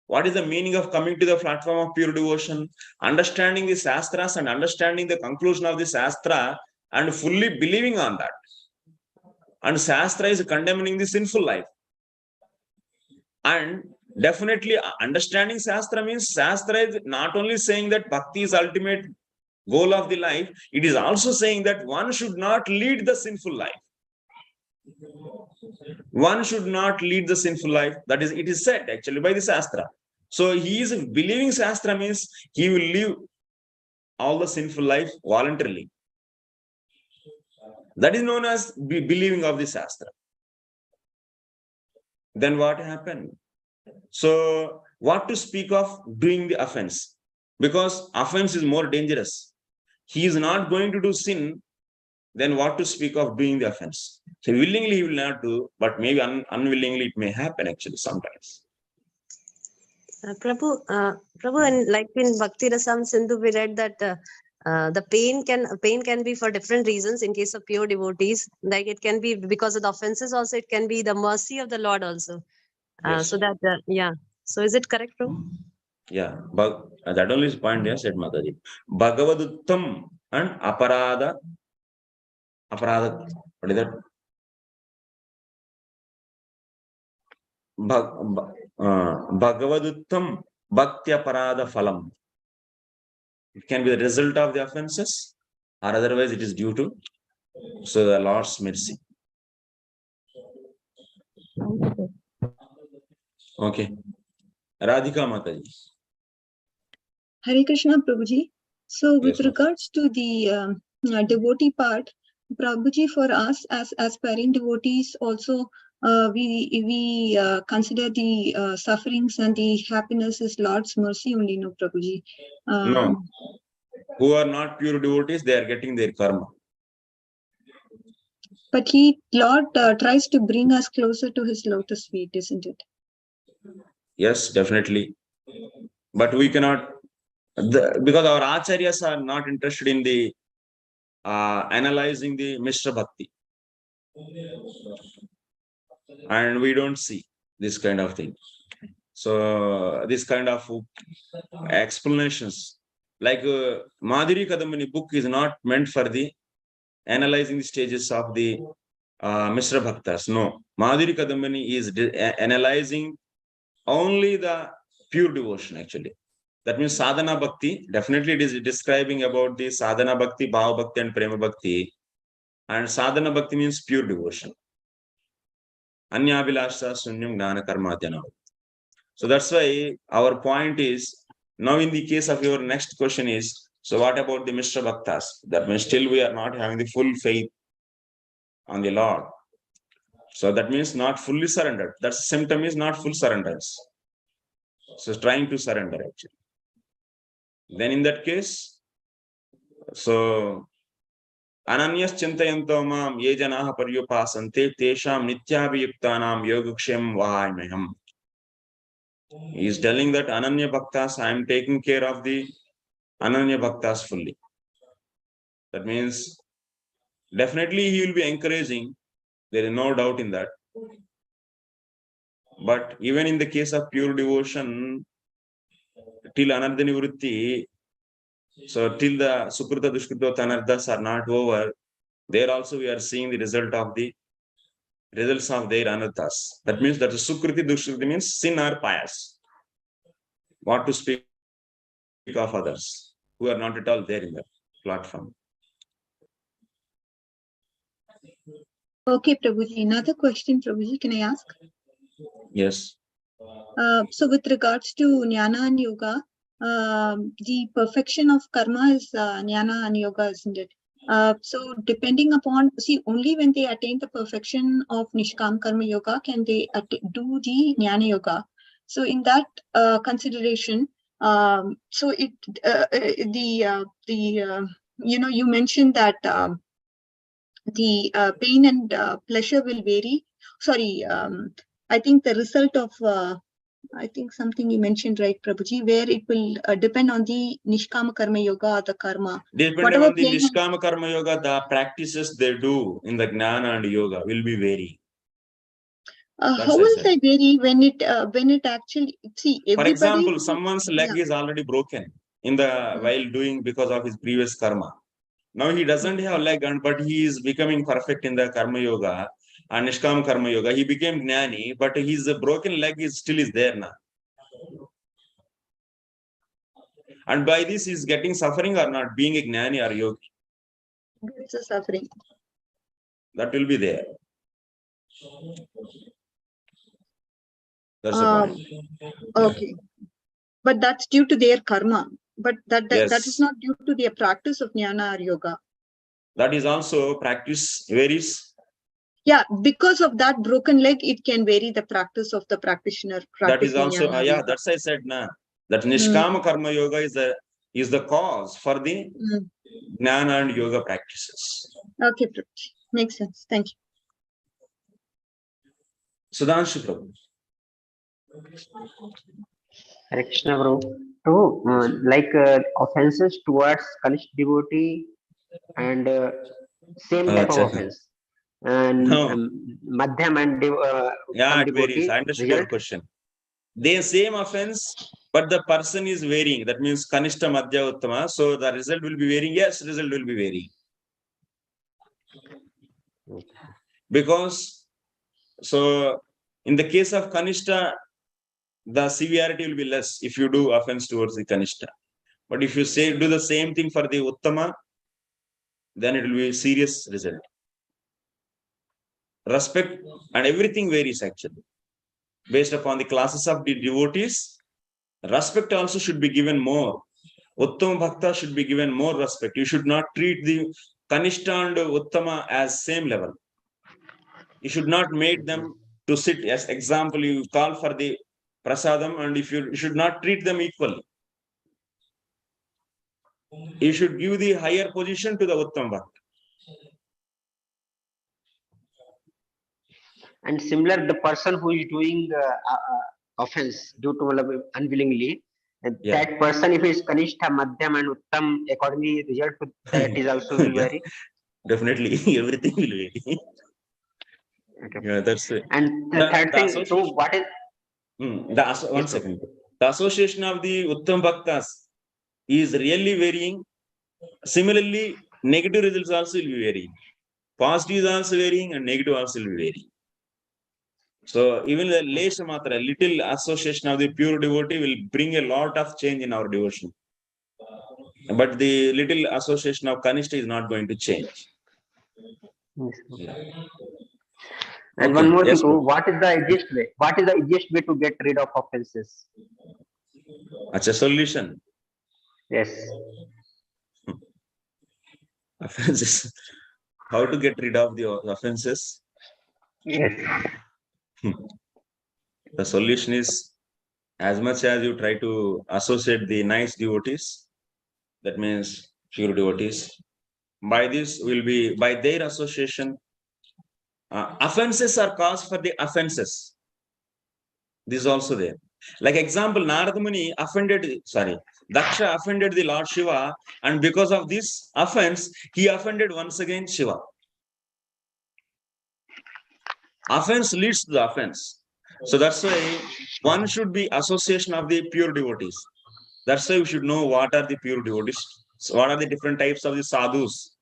what is the meaning of coming to the platform of pure devotion? Understanding the Shastras and understanding the conclusion of the Shastra and fully believing on that. And Shastra is condemning the sinful life. And definitely understanding Shastra means Shastra is not only saying that Bhakti is ultimate goal of the life, it is also saying that one should not lead the sinful life. One should not lead the sinful life. That is, it is said actually by the Shastra. So he is believing Shastra means he will live all the sinful life voluntarily. That is known as believing of the Shastra. Then what happened? So what to speak of doing the offense? Because offense is more dangerous. He is not going to do sin, then what to speak of doing the offense? So willingly he will not do, but maybe unwillingly it may happen actually sometimes. Prabhu, and like in Bhakti Rasam Sindhu, we read that the pain can be for different reasons. In case of pure devotees, like it can be because of the offenses. Also, it can be the mercy of the Lord also. Yes. So that yeah. So is it correct, Prabhu? Yeah, but that only is point there, said Mataji. Bhagavaduttam and aparadha. What is that? Bhagavaduttam bhakti aparadha phalam. It can be the result of the offenses, or otherwise it is due to the Lord's mercy. Okay. Radhika Mataji. Hare Krishna, Prabhuji. So with Yes, ma'am. regards to the devotee part, Prabhuji, for us as aspiring devotees also, we consider the sufferings and the happiness as Lord's mercy only, no, Prabhuji. No. Who are not pure devotees, they are getting their karma. But Lord tries to bring us closer to his lotus feet, isn't it? Yes, definitely. But we cannot, because our acharyas are not interested in the analyzing the Mishra Bhakti. And we don't see this kind of thing. So this kind of explanations, like Madhuri Kadambini book is not meant for the analyzing the stages of the Mishra Bhaktas. No, Madhuri Kadambini is analyzing only the pure devotion actually. That means sadhana bhakti. Definitely it is describing about the sadhana bhakti, bhava bhakti and prema bhakti. And sadhana bhakti means pure devotion. Anyabhilasha sunyam gnana karmadhyana. So that's why our point is, now in the case of your next question is, so what about the Mishra Bhaktas? That means still we are not having the full faith on the Lord. So that means not fully surrendered. That symptom is not full surrenders. So trying to surrender actually. Then in that case, so Ananyas Chintayanto Mam Ye Janaha Paryupasante Tesham Nityabhiyuktanam Yogaksham Vahayamaham. He is telling that Ananya Bhaktas, I am taking care of the Ananya Bhaktas fully. That means definitely he will be encouraging. There is no doubt in that. But even in the case of pure devotion, till Anartha Nivritti, so till the Sukrita Dushkrita Tanarthas are not over, there also we are seeing the results of their anarthas. That means that the Sukriti Dushkriti means sin or pious. What to speak of others who are not at all there in the platform. Okay, Prabhuji. Another question, Prabhuji, can I ask? Yes. So with regards to Jnana and Yoga, the perfection of karma is Jnana and Yoga, isn't it? So depending upon, see, only when they attain the perfection of Nishkam Karma Yoga can they do the Jnana Yoga. So in that consideration, so you mentioned that the pain and pleasure will vary. Sorry, I think the result of I think something you mentioned, right, Prabhuji, where it will depend on the Nishkama Karma Yoga or the karma. Depending Whatever on the pain- Nishkama Karma Yoga, the practices they do in the Jnana and Yoga will be varying. how will they vary when it actually, see, For everybody. example, someone's leg is already broken in the while doing because of his previous karma. Now he doesn't have leg, but he is becoming perfect in the Karma Yoga and Nishkama Karma Yoga. He became Jnani, but his broken leg is still there now. And by this, he's getting suffering or not, being a Jnani or Yogi. It's a suffering. That will be there. That's the point. Okay. But that's due to their karma. But that is Yes. not due to their practice of jnana or yoga. That is also practice varies. Yeah, because of that broken leg, it can vary the practice of the practitioner. That is also, jnana or yeah, yoga. that's I said na. That Nishkama Karma Yoga is the cause for the Jnana and Yoga practices. Okay, Prabhuji. Makes sense. Thank you. Sudhanshu Prabhu. Hare Krishna, bro. So, offenses towards Kanish devotee and same type of offense. And No. Madhyam and Yeah, Uttam it varies. devotee I understood your result. question. They same offense, but the person is varying. That means Kanishta, Madhya, Uttama. So the result will be varying. Yes, result will be varying. Because, so in the case of Kanishta, the severity will be less if you do offense towards the Kanishta. But if you say do the same thing for the Uttama, then it will be a serious result. Respect and everything varies actually. Based upon the classes of the devotees, respect also should be given more. Uttama Bhakta should be given more respect. You should not treat the Kanishta and Uttama as same level. You should not make them to sit as example. You call for the prasadam and if you should not treat them equally. You should give the higher position to the Uttama Bhakta. And similar, the person who is doing offense due to unwillingly, that person, if he is Kanishta, Madhyam, and Uttam, accordingly, result to that is also will vary. Definitely, everything will vary. Okay. Yeah, that's it. And the third thing, so what is? One second. The association of the Uttam Bhaktas is really varying. Similarly, negative results also will be varying. Positive is also varying and negative also will be varying. So even the lesha matra, little association of the pure devotee will bring a lot of change in our devotion. But the little association of Kanishta is not going to change. Yes. And okay, one more thing, what is the easiest way? What is the easiest way to get rid of offenses? That's a solution. Yes. Offenses. How to get rid of the offenses? Yes. The solution is, as much as you try to associate the nice devotees, that means pure devotees, by this will be, by their association, offenses are caused for the offenses. This is also there. Like example, Narada Muni Daksha offended the Lord Shiva, and because of this offense, he offended once again Shiva. Offense leads to the offense. So that's why one should be association of the pure devotees. That's why we should know what are the pure devotees. So what are the different types of the sadhus?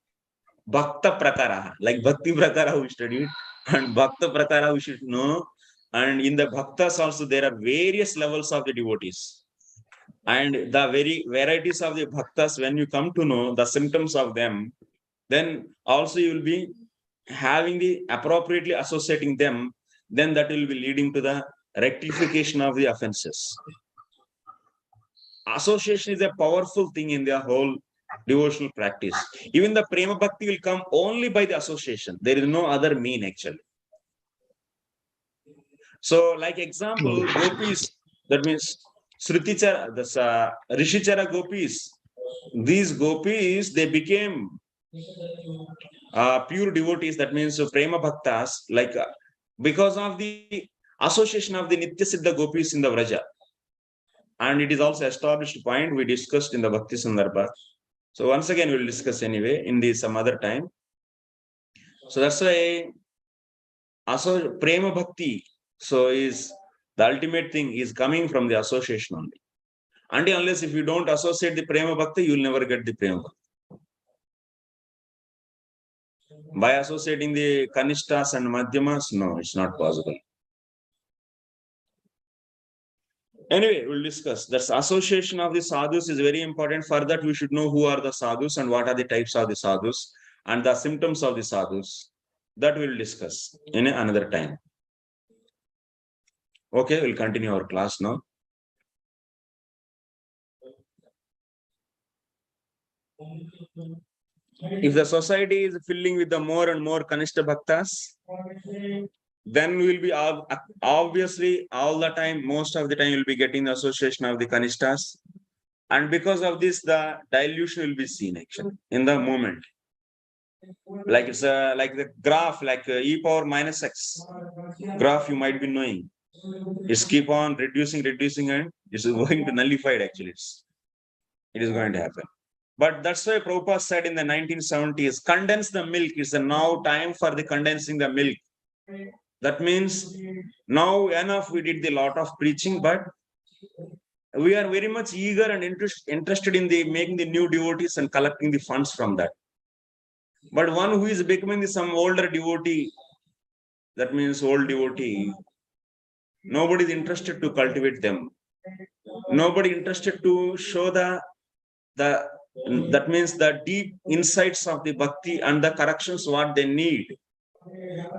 Bhakta Prakara, like Bhakti Prakara we studied, and Bhakta Prakara we should know. And in the Bhaktas also there are various levels of the devotees. And the very varieties of the Bhaktas, when you come to know the symptoms of them, then also you will be having the appropriately associating them, then that will be leading to the rectification of the offenses. Association is a powerful thing in the whole devotional practice. Even the prema bhakti will come only by the association. There is no other mean actually. So like example, gopis, that means Srutichara, Rishichara gopis. These gopis, they became pure devotees, that means prema bhaktas, like because of the association of the Nitya Siddha gopis in the Vraja. And it is also established point we discussed in the Bhakti Sandarbha. So once again, we will discuss anyway in the some other time. So that's why prema bhakti, so is the ultimate thing is coming from the association only. Until unless if you don't associate the prema bhakti, you will never get the prema bhakti. By associating the kanishtas and madhyamas, no, it's not possible. Anyway, we'll discuss. That's association of the sadhus is very important. For that, we should know who are the sadhus and what are the types of the sadhus and the symptoms of the sadhus. That we'll discuss in another time. Okay, we'll continue our class now. If the society is filling with the more and more Kanishta Bhaktas, then we will be obviously all the time, most of the time, you'll be getting the association of the Kanishtas. And because of this, the dilution will be seen actually in the moment. Like it's like the graph, like e power minus x graph, you might be knowing. It's keep on reducing, and it's going to nullify it actually. It is going to happen. But that's why Prabhupada said in the 1970s, condense the milk. It's now time for the condensing the milk. That means now enough, we did the lot of preaching, but we are very much eager and interested in the making the new devotees and collecting the funds from that. But one who is becoming some older devotee, that means old devotee, nobody is interested to cultivate them. Nobody interested to show that means the deep insights of the bhakti and the corrections what they need.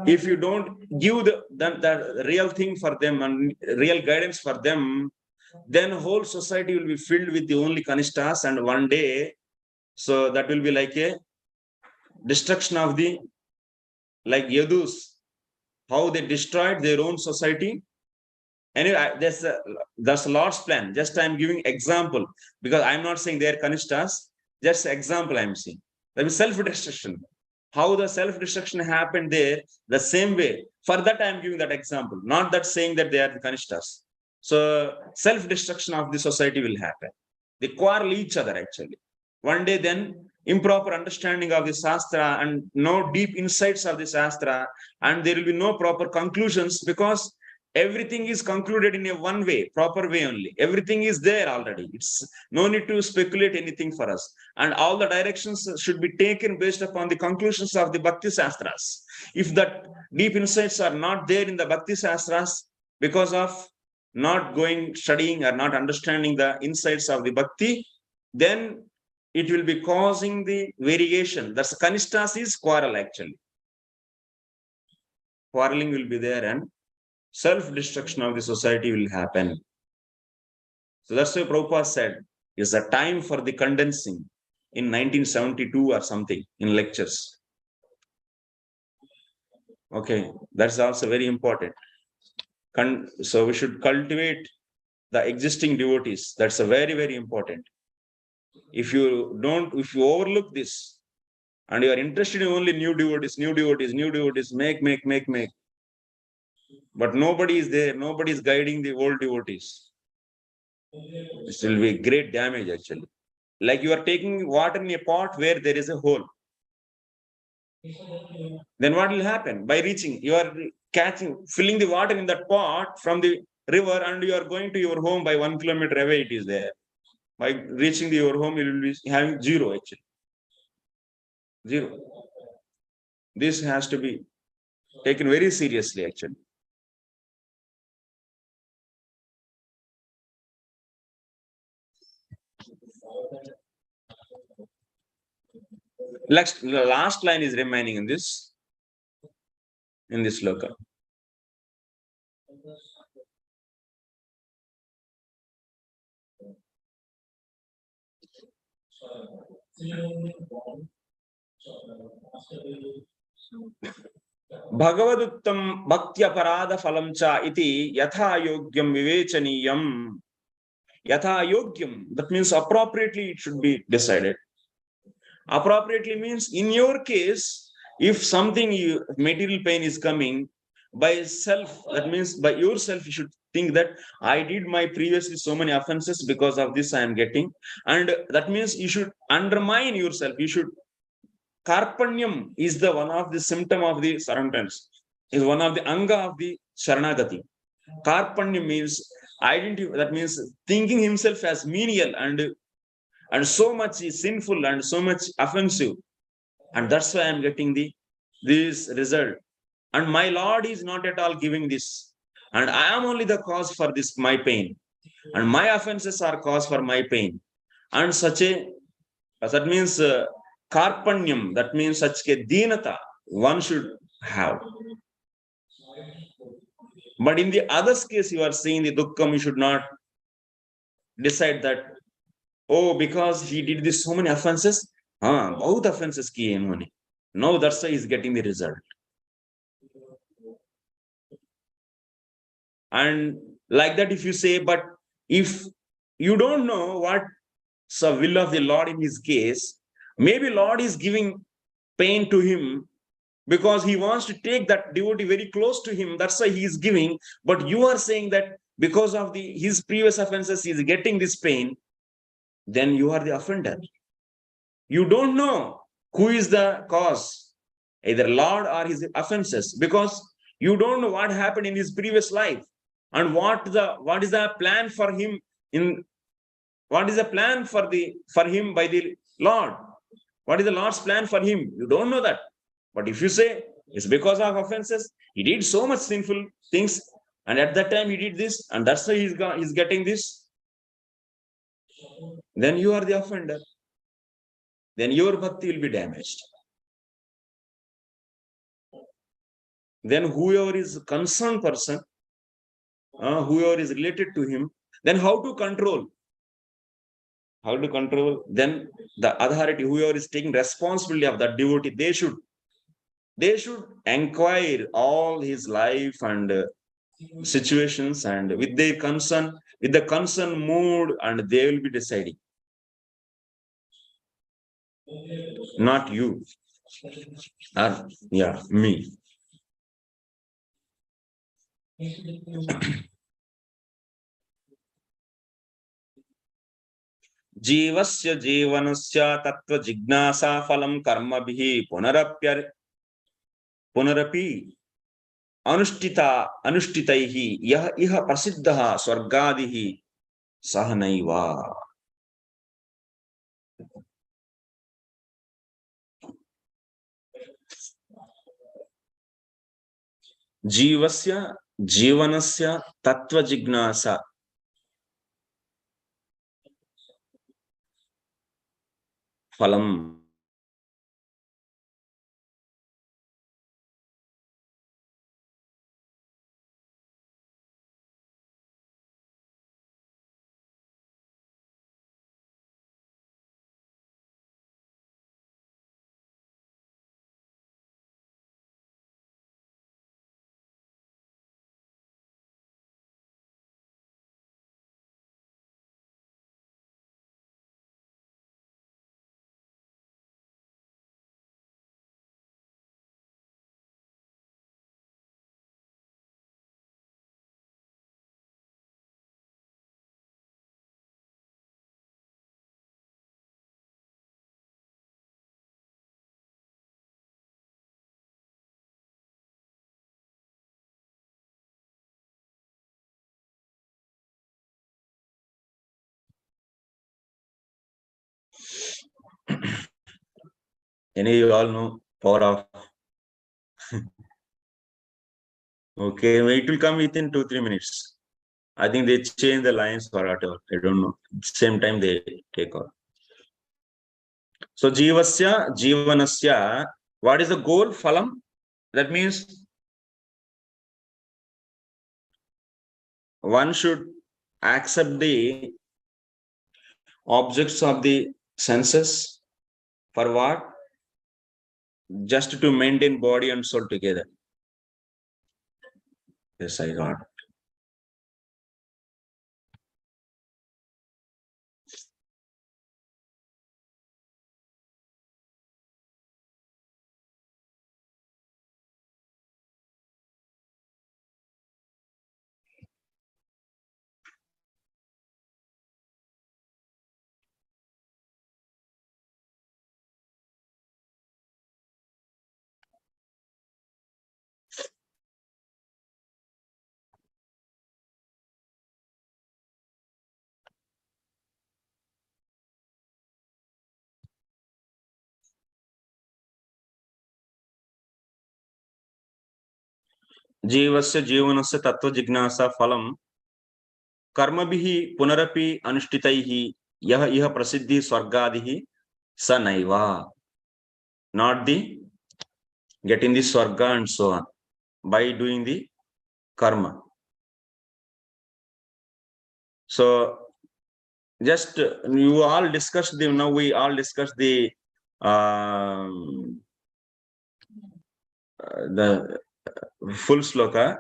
If you don't give the real thing for them and real guidance for them, then whole society will be filled with the only kanishtas, and one day, so that will be like a destruction of the, like Yadus, how they destroyed their own society. Anyway, that's Lord's plan. Just I'm giving example, because I'm not saying they are kanishtas. Just example I'm saying. That is self-destruction. How the self-destruction happened there, the same way. For that I'm giving that example. Not that saying that they are the kanishtas. So self-destruction of the society will happen. They quarrel each other actually. One day then, improper understanding of the Shastra and no deep insights of the Shastra, and there will be no proper conclusions, because everything is concluded in a one way, proper way only. Everything is there already. It's no need to speculate anything for us. And all the directions should be taken based upon the conclusions of the Bhakti Shastras. If that deep insights are not there in the Bhakti Shastras, because of not going studying or not understanding the insights of the Bhakti, then it will be causing the variation. That's Kanishtas is quarrel actually. Quarreling will be there and self-destruction of the society will happen. So that's why Prabhupada said, it's a time for the condensing in 1972 or something in lectures. Okay, that's also very important. So we should cultivate the existing devotees. That's a very, very important. If you overlook this and you are interested in only new devotees, make. But nobody is there, nobody is guiding the old devotees. This will be great damage actually. Like you are taking water in a pot where there is a hole. Then what will happen? By reaching, you are filling the water in that pot from the river, and you are going to your home by 1 kilometer away, it is there. By reaching your home, you will be having zero actually. Zero. This has to be taken very seriously actually. The last line is remaining in this sloka. Bhagavaduttam bhaktya parada phalam cha iti yatha yogyam vivechaniyam. Yatha yogyam, that means appropriately it should be decided. Appropriately means in your case, if something material pain is coming by self, that means by yourself, you should think that I did my previously so many offenses, because of this I am getting. And that means you should undermine yourself. You should, karpanyam is the one of the symptom of the surrenders, is one of the anga of the sharanagati. Karpanyam means identity, that means thinking himself as menial and so much is sinful and so much offensive, and that's why I'm getting this result. And my Lord is not at all giving this, and I am only the cause for this my pain, and my offenses are cause for my pain. And such a, that means karpanyam, that means such a deenata one should have. But in the other's case, you are seeing the dukkham, you should not decide that, oh, because he did this so many offenses, both offenses kiye inhone. No, that's why he's getting the result. And like that, if you say, but if you don't know what's the will of the Lord in his case, maybe Lord is giving pain to him because he wants to take that devotee very close to him. That's why he is giving. But you are saying that because of his previous offenses, he is getting this pain. Then you are the offender. You don't know who is the cause, either Lord or his offenses, because you don't know what happened in his previous life and what is the plan for him in what is the plan for him by the Lord. What is the Lord's plan for him? You don't know that. But if you say it's because of offenses, he did so much sinful things, and at that time he did this, and that's why he's getting this, then you are the offender. Then your bhakti will be damaged. Then whoever is concerned person, whoever is related to him, then how to control? Then the authority, whoever is taking responsibility of that devotee, they should inquire all his life and situations, and with the concern mood, and they will be deciding, not you or me. जीवस्य जीवनस्य तत्व जिज्ञासा फलम कर्मभिः पुनरपि अनुष्ठितैः यह इह प्रसिद्धः स्वर्गादिः सह नैव। जीवस्य जीवनस्य तत्व जिज्ञासा फलम any you all know power of okay, it will come within 2-3 minutes. I think they change the lines for whatever, I don't know, same time they take off. So jivasya jivanasya, what is the goal? Phalam, that means one should accept the objects of the senses for what? Just to maintain body and soul together. Yes, I got. जीवस्य जीवनस्य तत्व जिज्ञासा फलम कर्मभिः पुनरपि अनुष्ठितैः यह इह प्रसिद्धि स्वर्गादिः स नैवा. Not the getting the swarga and so on by doing the karma. So just you all discussed the, now we all discussed the full sloka.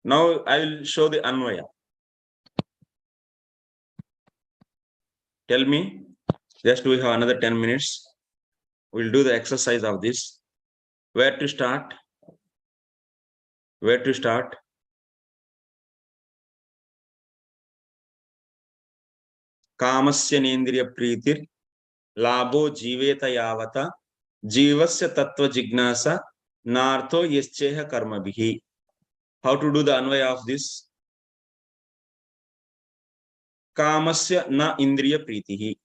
Now I will show the Anvaya. Tell me, just we have another 10 minutes. We'll do the exercise of this. Where to start? Where to start? Kamasya nendriya pritir labho jiveta yavata जीवस्य तत्व जिज्ञासा नार्थो यश्चेह कर्मभिः. How to do the anvaya of this? Kamasya na indriya pritihi.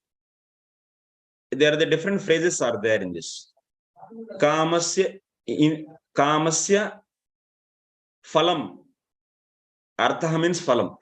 There are the different phrases are there in this. Kamasya phalam. Artha means phalam.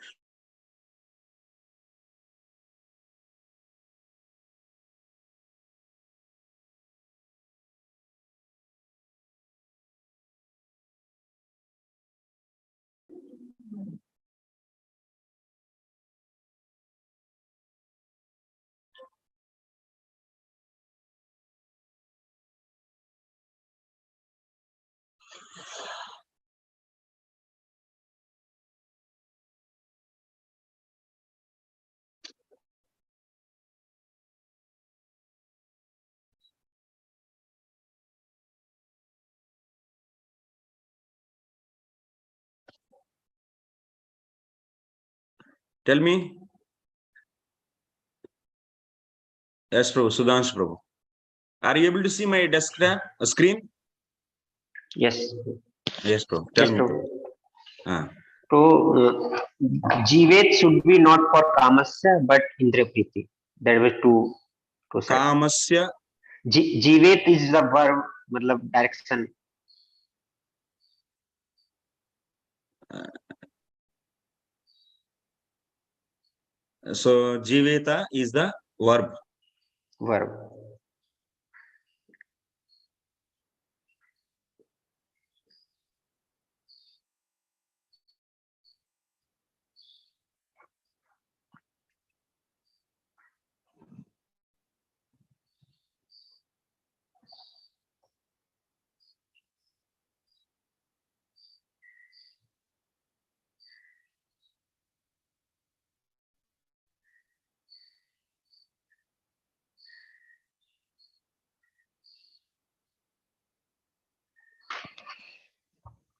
Tell me. Yes, Prabhu. Sudhansh Prabhu. Are you able to see my desktop screen? Yes. Yes, Prabhu. Tell Yes, me. Prabhu. So, Jivet should be not for Kamasya but Indriya Priti. There were two sides. Kamasya. Jivet is the verb, matlab direction. So Jiveta is the verb. Verb.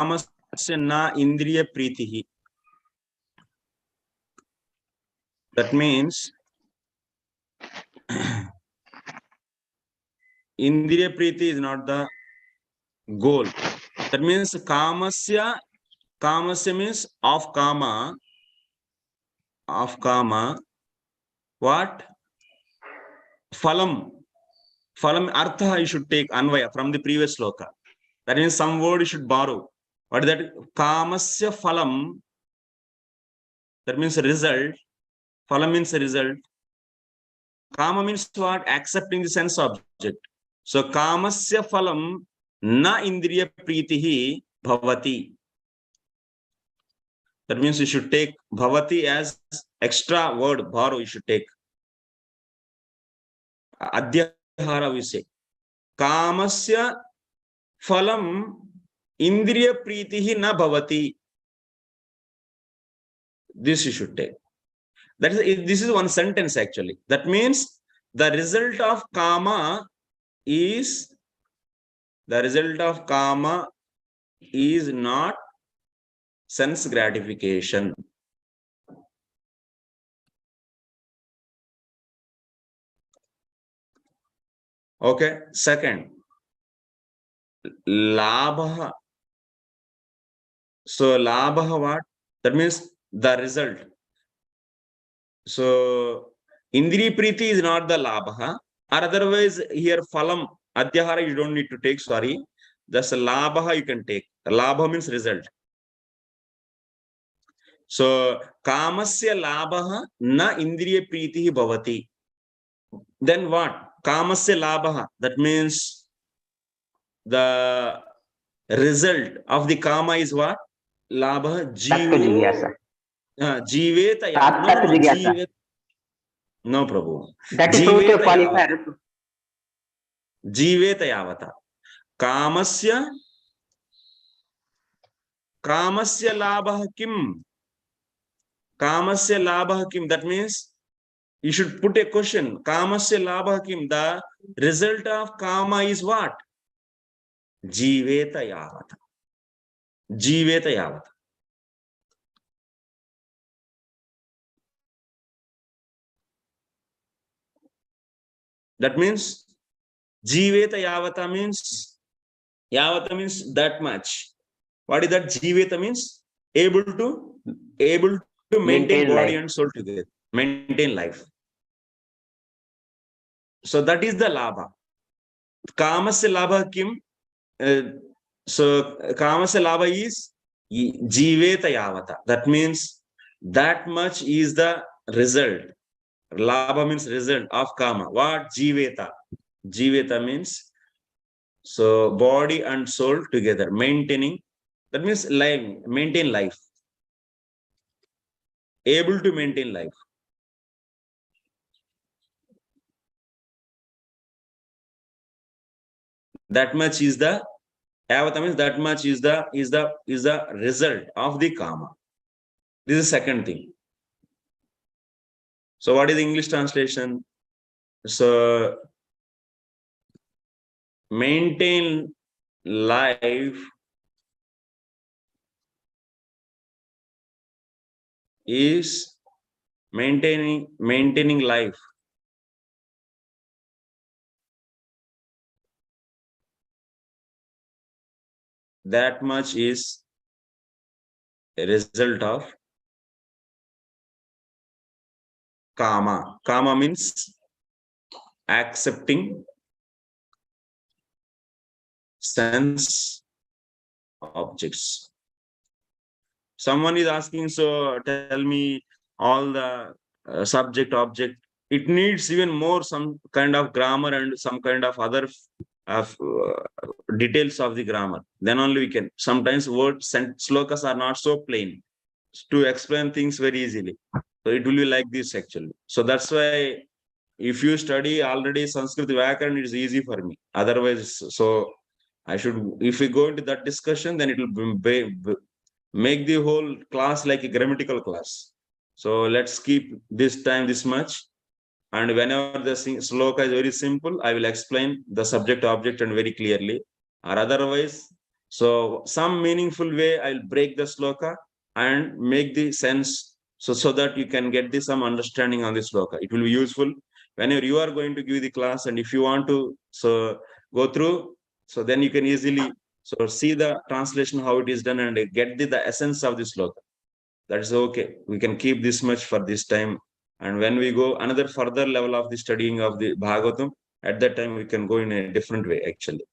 Kamasya na indriya pritihi. That means indriya priti is not the goal. That means kamasya means of kama. What? Phalam artha you should take anvaya from the previous sloka. That means some word you should borrow. What is that? Kamasya phalam. That means result. Phalam means result. Kama means what? Accepting the sense object. So kamasya phalam na indriya pritihi bhavati. That means you should take bhavati as extra word, borrow you should take. Adyahara we say. Kamasya phalam indriya pritihi na bhavati. This you should take. This is one sentence actually. That means the result of kama is not sense gratification. Okay. Second, labha. So labha what? That means the result. So indriya priti is not the labha, or otherwise here phalam adyahara you don't need to take. Sorry, just labha you can take. Labha means result. So kamasya labha na indriya priti bhavati. Then what? Kamasya labha. That means the result of the kama is what? Labha Tattva jivo. jigyasa. Jiveta. Tattva jigyasa. Jivet. No, Prabhu. That is also a Jiveta qualifier. Jiveta yavata. Kamasya labha kim? Kamasya labha kim? That means you should put a question. Kamasya labha kim? The result of kama is what? Jiveta yavata. Jiveta yavata. That means Jiveta yavata means that much. What is that? Jiveta means able to maintain body life. and soul together, maintain life. So that is the labha. Kamasya labha kim? So kamasya labha is jiveta yavata. That means that much is the result. Labha means result of kama. What? Jiveta. Jiveta means so body and soul together, maintaining. That means life, maintain life. Able to maintain life. That much is the yavata means that much is the result of the kama. This is the second thing. So what is the English translation? So maintain life is maintaining life. That much is a result of kama. Kama means accepting sense objects. Someone is asking, so tell me all the subject object. It needs even more some kind of grammar and some kind of other details of the grammar. Then only we can. Sometimes words and slokas are not so plain to explain things very easily. So it will be like this actually. So that's why if you study already Sanskrit Vyakaran, it is easy for me. Otherwise, so I should, if we go into that discussion, then it will make the whole class like a grammatical class. So let's keep this time this much. And whenever the sloka is very simple, I will explain the subject object and very clearly. Or otherwise, so some meaningful way, I'll break the sloka and make the sense so that you can get some understanding on the sloka. It will be useful whenever you are going to give the class, and if you want to go through, so then you can easily see the translation, how it is done, and get the essence of the sloka. That is okay. We can keep this much for this time. And when we go another further level of the studying of the Bhagavatam, at that time we can go in a different way actually.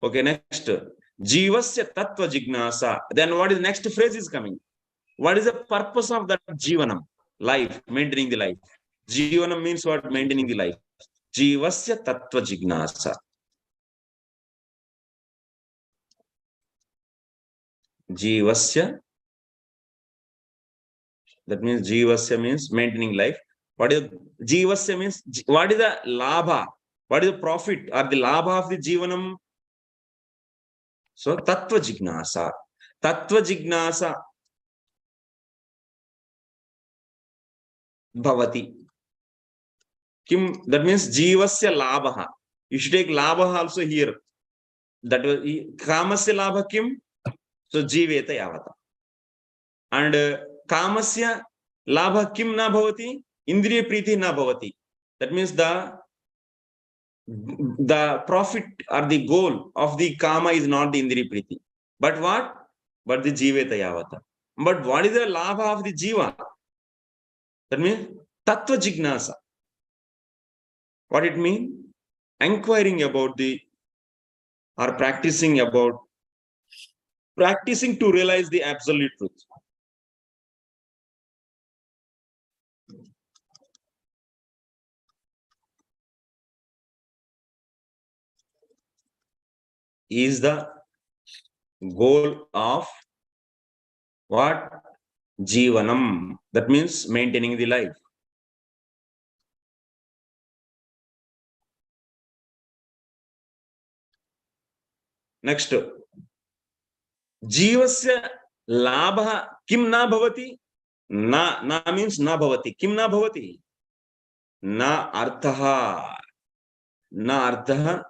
Okay, next. Jivasya tattva jignasa. Then what is the next phrase is coming? What is the purpose of that jivanam? Life, maintaining the life. Jivanam means what? Maintaining the life. Jivasya tattva jignasa. Jivasya. That means jivasya means maintaining life. What is jivasya means? What is the labha? What is the profit or the labha of the jivanam? So tattva jignasa. Tattva jignasa bhavati. Kim, that means jivasya labha. You should take labha also here. That was kamasya labha kim? So jiveta yavata. And kamasya labha kim na bhavati? Indriya priti na bhavati. That means the profit or the goal of the kama is not the indriya priti. But what? But the jiveta yavata. But what is the labha of the jiva? That means tattva jignasa. What it means? Inquiring about or practicing to realize the absolute truth. is the goal of what? Jivanam. That means maintaining the life. Next, जीवस्य लाभः किं न भवति? न means न भवति. किं न भवति? न अर्थः. न अर्थः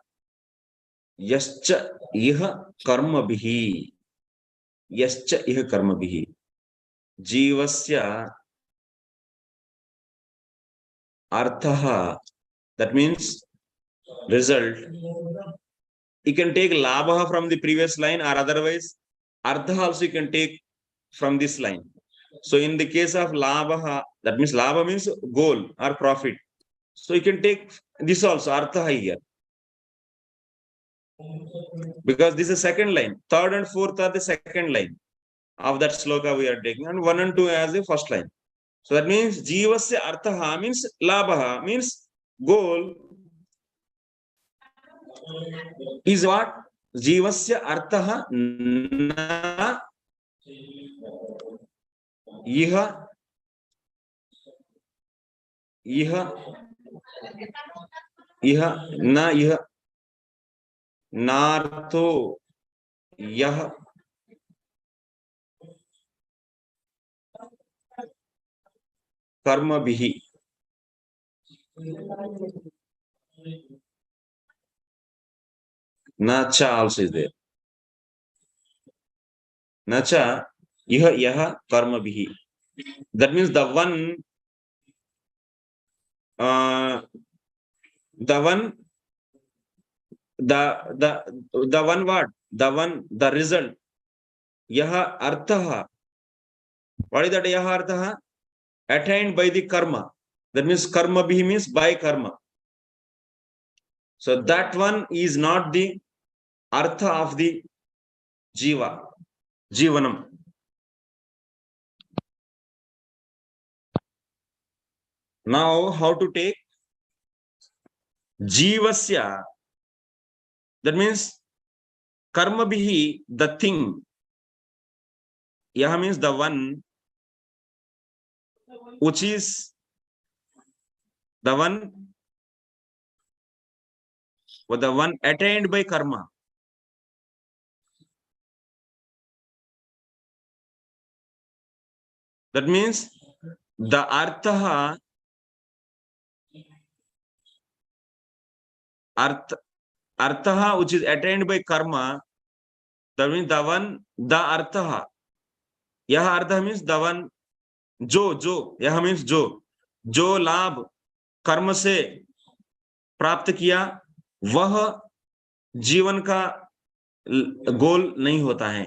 यश्च इह कर्मभिः. यश्च इह कर्मभिः. जीवस्य अर्थः, that means result. You can take labha from the previous line, or otherwise artha also you can take from this line. So in the case of labha, that means labha means goal or profit. So you can take this also, artha here. Because this is second line. Third and fourth are the second line of that sloka we are taking, and 1 and 2 as the first line. So that means jivasya artha means labha means goal is what? Jivasya artha na iha na iha nartho yah karma bihi. Nacha also is there. Nacha iha yah karma bihi. That means the one the one what? The one, the result. Yaha artha. What is that yaha artha? Attained by the karma. That means karma bihi means by karma. So that one is not the artha of the jiva, jivanam. Now how to take jivasya? That means karma bihi, the thing. Yaha means the one which is the one attained by karma. That means the artha which is attained by karma. That means the one, the artha. Yaha artha means the one, जो यह means जो लाभ कर्म से प्राप्त किया वह जीवन का गोल नहीं होता है.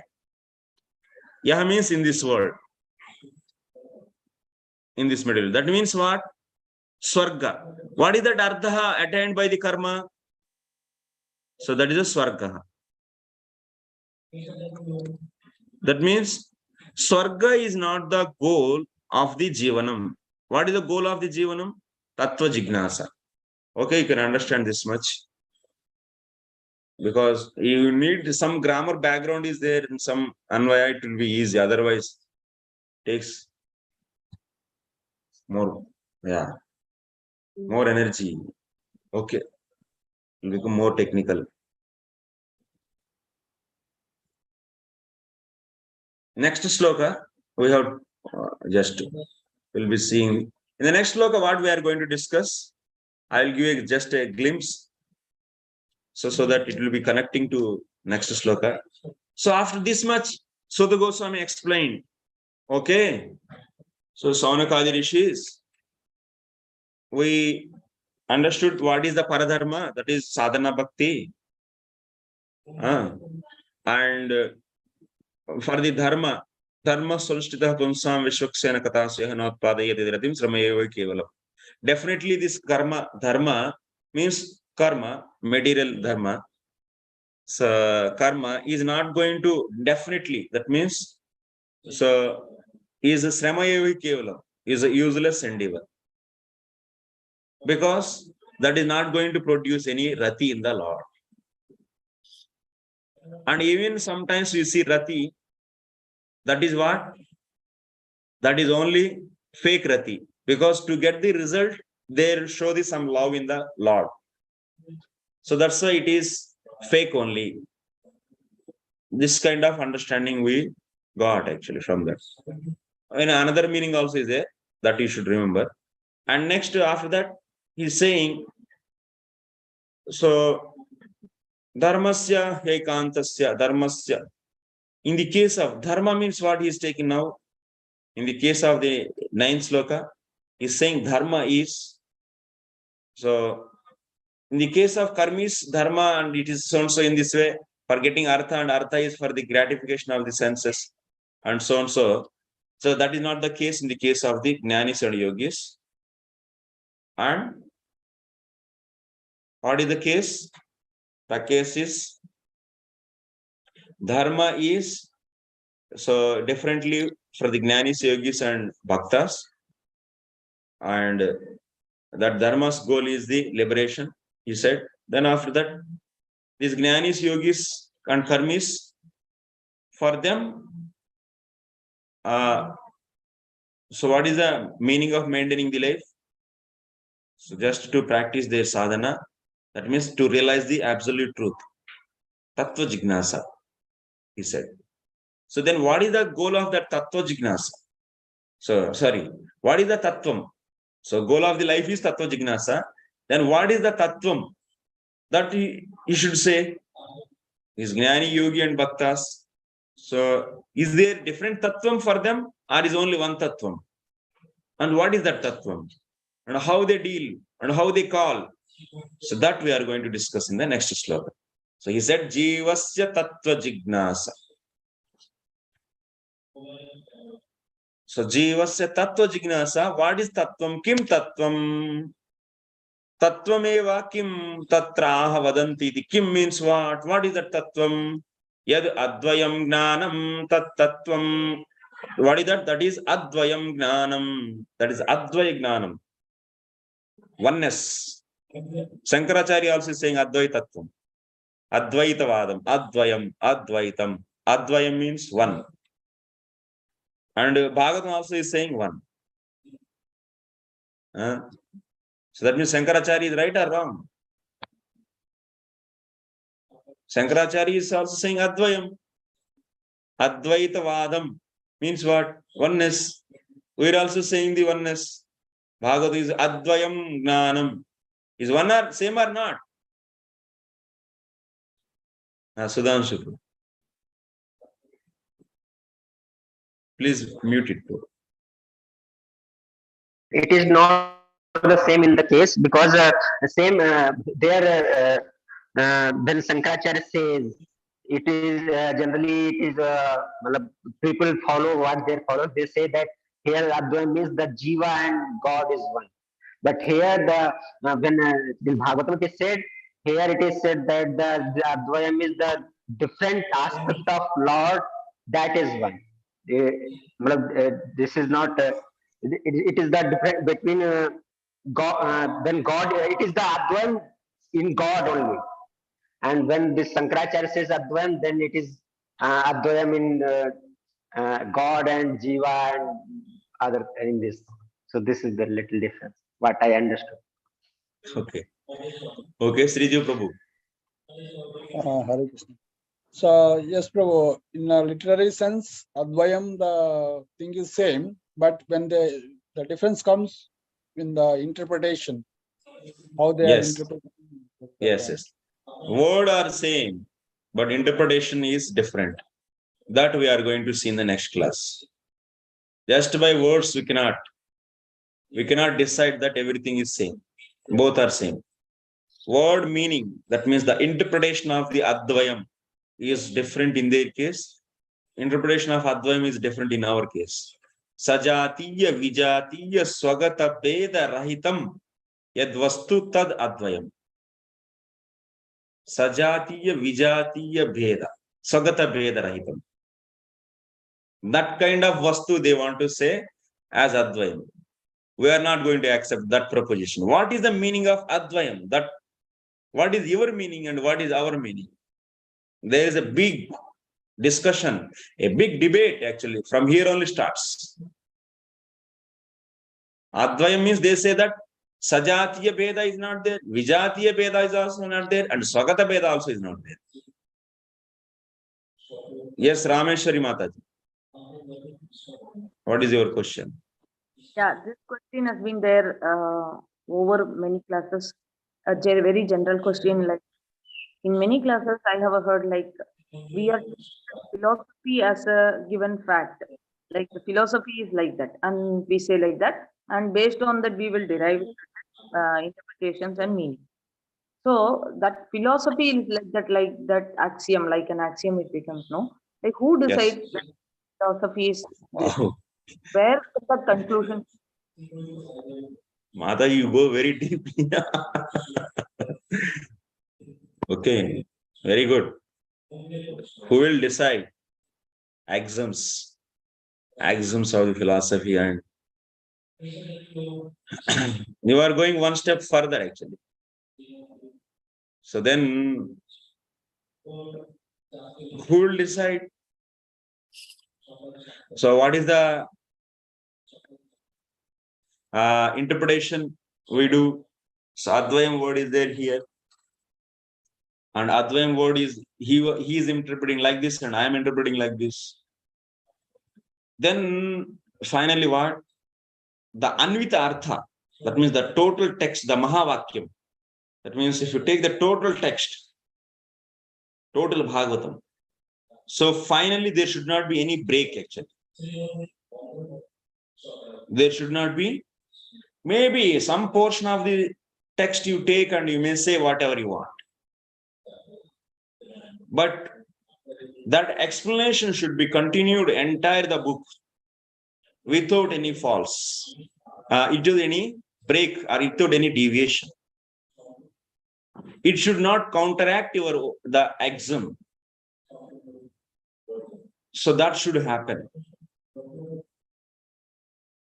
यह means in this world, in this material. That means what? Swarga. What is that artha attained by the karma? So that is a swarga. That means swarga is not the goal of the jivanam. What is the goal of the jivanam? Tattva jignasa. Okay, you can understand this much. Because you need some grammar background is there and some anvaya, it will be easy. Otherwise, takes more, more energy. Okay, it will become more technical. Next sloka, we have we'll be seeing. In the next sloka, what we are going to discuss, I will give just a glimpse, so that it will be connecting to next sloka. So after this much, Sudha Goswami explained. Okay, so Saunakadi Rishis, we understood what is the paradharma, that is sadhana bhakti. And for the dharma solstita punsam vishwaksena katasya notpadayati ratim sramayeva kevalam. Definitely this dharma means karma, material dharma. So karma is not going to definitely, that means so is a sramayeva kevalam, is a useless endeavor, because that is not going to produce any rati in the Lord. And even sometimes we see Rati, that is what? That is only fake Rati. Because to get the result, they show some love in the Lord. So that's why it is fake only. This kind of understanding we got actually from that. And another meaning also is there that you should remember. And next, after that, he's saying, so dharmasya ekantasya dharmasya. In the case of dharma means what he is taking now. In the case of the 9th sloka, he's saying dharma is. So in the case of karmis, dharma, and it is also in this way, for getting artha, and artha is for the gratification of the senses, and so on. So that is not the case in the case of the jnanis and yogis. And what is the case? The case is dharma is so differently for the jnanis, yogis, and bhaktas. And that dharma's goal is the liberation, he said. Then after that, these jnanis, yogis, and karmis, for them, so what is the meaning of maintaining the life? So just to practice their sadhana, that means to realize the absolute truth. Tattva jignasa, he said. So then what is the goal of that tattva jignasa? So, sorry, what is the tattvam? So goal of the life is tattva jignasa. Then what is the tattvam? That he should say is jnani, yogi, and bhaktas. So is there different tattvam for them, or is only one tattvam? And what is that tattvam? And how they deal, and how they call. So that we are going to discuss in the next sloka. So he said, Jivasya tattva jignasa. So Jivasya tattva jignasa, what is tattvam? Kim tattvam? Tattvameva kim tatraha vadanti. Kim means what? What is that tattvam? Yad advayam gnanam tat tattvam. What is that? That is advayam gnanam. That is advaya gnanam. Oneness. Shankaracharya also is saying advaitattvam. Advaitavadam. Advayam. Advaitam. Advayam means one. And Bhāgavatam also is saying one. So that means Shankaracharya is right or wrong? Shankaracharya is also saying Advayam. Advaitavadam means what? Oneness. We are also saying the oneness. Bhagavad is Advayam Gnanam. Is one or same or not? Sudhanshu. Please mute it. It is not the same in the case because the same there when Shankaracharya says it is generally it is people follow what they follow. They say that here Advaita means the Jiva and God is one. But here the when in Bhagavatam it is said, here it is said that the Advaita is the different aspect of Lord that is one. This is not it is the difference between God when God it is the Advaita in God only. And when this Shankaracharya says Advaita, then it is Advaita in God and Jiva and other in this. So this is the little difference, what I understood. Okay. Okay, Sridev Prabhu. Hare Krishna. So, yes, Prabhu, in a literary sense, Advayam, the thing is same, but when the difference comes in the interpretation, how they are interpreting. Yes. Word are same, but interpretation is different. That we are going to see in the next class. Just by words, we cannot decide that everything is same. Both are same. Word meaning, that means the interpretation of the Advayam is different in their case. Interpretation of Advayam is different in our case. Sajatiya vijatiya swagata beda rahitam yad vastu tad Advayam. Sajatiya vijatiya beda swagata beda rahitam. That kind of vastu they want to say as Advayam. We are not going to accept that proposition. What is the meaning of Advayam? That what is your meaning and what is our meaning? There is a big discussion, a big debate actually. From here only starts. Advayam means they say that Sajatiya Veda is not there, Vijatiya Veda is also not there, and Swagata Veda also is not there. Yes, Rameshwari Mataji. What is your question? Yeah, this question has been there over many classes. A very general question, like in many classes, I have heard like we are taking philosophy as a given fact. Like the philosophy is like that, and we say like that, and based on that, we will derive interpretations and meaning. So that philosophy is like that axiom, like an axiom it becomes, no? Like who decides that philosophy is this? Oh, Where is the conclusion? Mata, you go very deep. Okay, very good. Who will decide? Axioms of the philosophy, and you are going one step further actually. So then, who will decide? So what is the interpretation we do? So Advayam word is there here, and Advayam word is he is interpreting like this, and I am interpreting like this. Then finally what? The Anvita Artha, that means the total text, the Mahavakyam. That means if you take the total text, total Bhagavatam, so finally there should not be any break actually. There should not be, maybe some portion of the text you take and you may say whatever you want. But that explanation should be continued entire the book without any faults, without any break or without any deviation. It should not counteract the axiom. So that should happen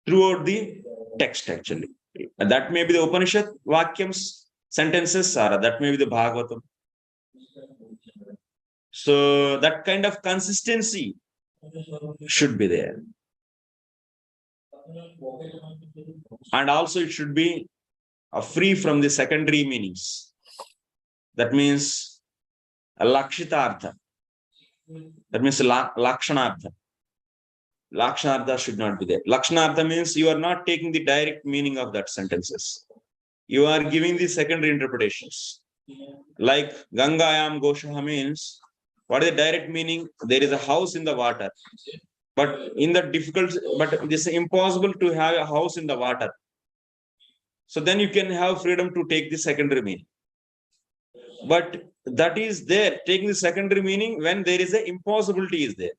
throughout the text actually. And that may be the Upanishad Vakyams, sentences, or that may be the Bhagavatam. So that kind of consistency should be there. And also it should be free from the secondary meanings. That means a Lakshitartha. That means Lakshanartha. Lakshanartha should not be there. Lakshanartha means you are not taking the direct meaning of that sentences. You are giving the secondary interpretations. Like Gangayam Goshaha means, what is the direct meaning? There is a house in the water. But in the difficult, but it is impossible to have a house in the water. So then you can have freedom to take the secondary meaning. But that is there, taking the secondary meaning when there is a impossibility is there.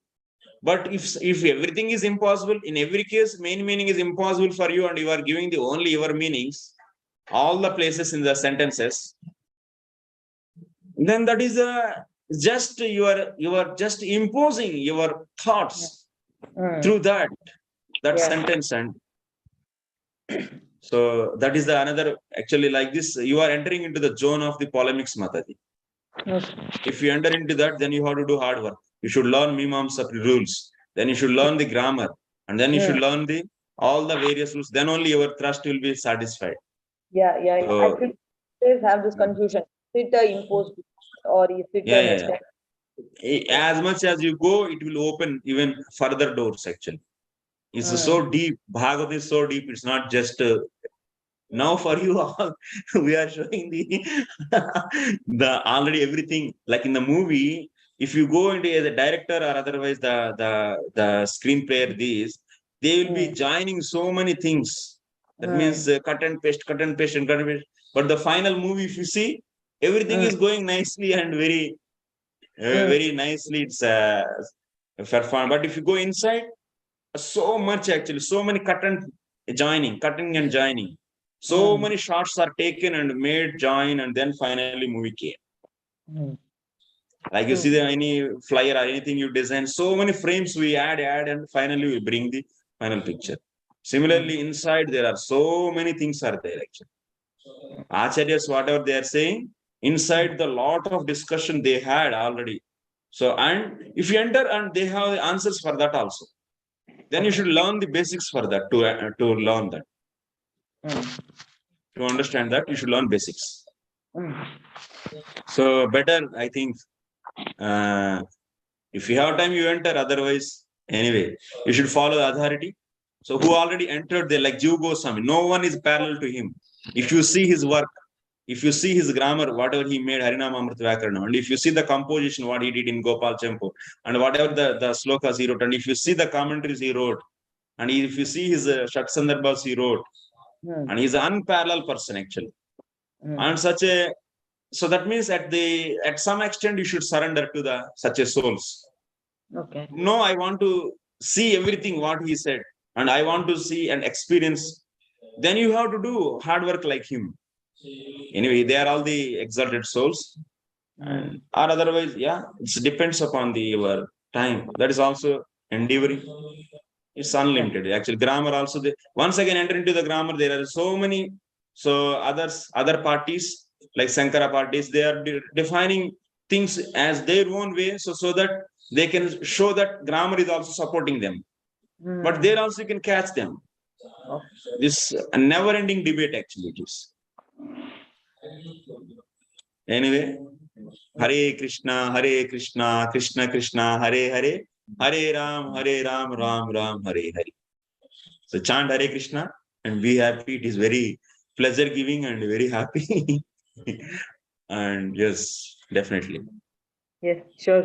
But if everything is impossible, in every case, main meaning is impossible for you and you are giving the only your meanings, all the places in the sentences, then that is just you are just imposing your thoughts through that sentence. And so that is the another actually like this, you are entering into the zone of the polemics, Mataji. If you enter into that, then you have to do hard work. You should learn Mimamsa rules. Then you should learn the grammar. And then you should learn all the various rules. Then only your trust will be satisfied. Yeah. I think always have this confusion. Is it imposed or is it As much as you go, it will open even further doors actually. It's so deep. Bhagavad is so deep. It's not just now for you all. We are showing the already everything like in the movie. If you go into as a director or otherwise the screenplay, they will be joining so many things. That means cut and paste. But the final movie, if you see, everything is going nicely and very nicely. It's performed. But if you go inside, so much actually, so many cutting and joining. So many shots are taken and made, join, and then finally movie came. Like you see any flyer or anything you design, so many frames we add, and finally we bring the final picture. Similarly, inside there are so many things are there actually. Acharyas, whatever they are saying, inside the lot of discussion they had already. So, and if you enter and they have the answers for that also, then you should learn the basics for that to learn that. To understand that, you should learn basics. So better, I think, if you have time, you enter. Otherwise, anyway, you should follow the authority. So who already entered there, like Jiva Goswami, no one is parallel to him. If you see his work, if you see his grammar, whatever he made, Harinama Amrita Vyakarana, and if you see the composition, what he did in Gopal Champu, and whatever the slokas he wrote, and if you see the commentaries he wrote, and if you see his Shat Sandarbhas he wrote, and he's an unparalleled person actually. And such a, so that means at some extent you should surrender to the such a souls. Okay. No, I want to see everything what he said, and I want to see and experience. Then you have to do hard work like him. Anyway, they are all the exalted souls, and or otherwise, yeah, it depends upon your time. That is also endeavoring. It's unlimited. Actually, grammar also. Once again, enter into the grammar. There are so many. So other parties like Sankara parties, they are defining things as their own way, so that they can show that grammar is also supporting them. But there also you can catch them. This a never-ending debate actually it is. Anyway, Hare Krishna, Krishna Krishna, Hare Hare, Hare Ram, Ram Ram, Hare Hare. So chant Hare Krishna and be happy. It is very pleasure-giving and very happy. And yes, definitely. Yes, sure.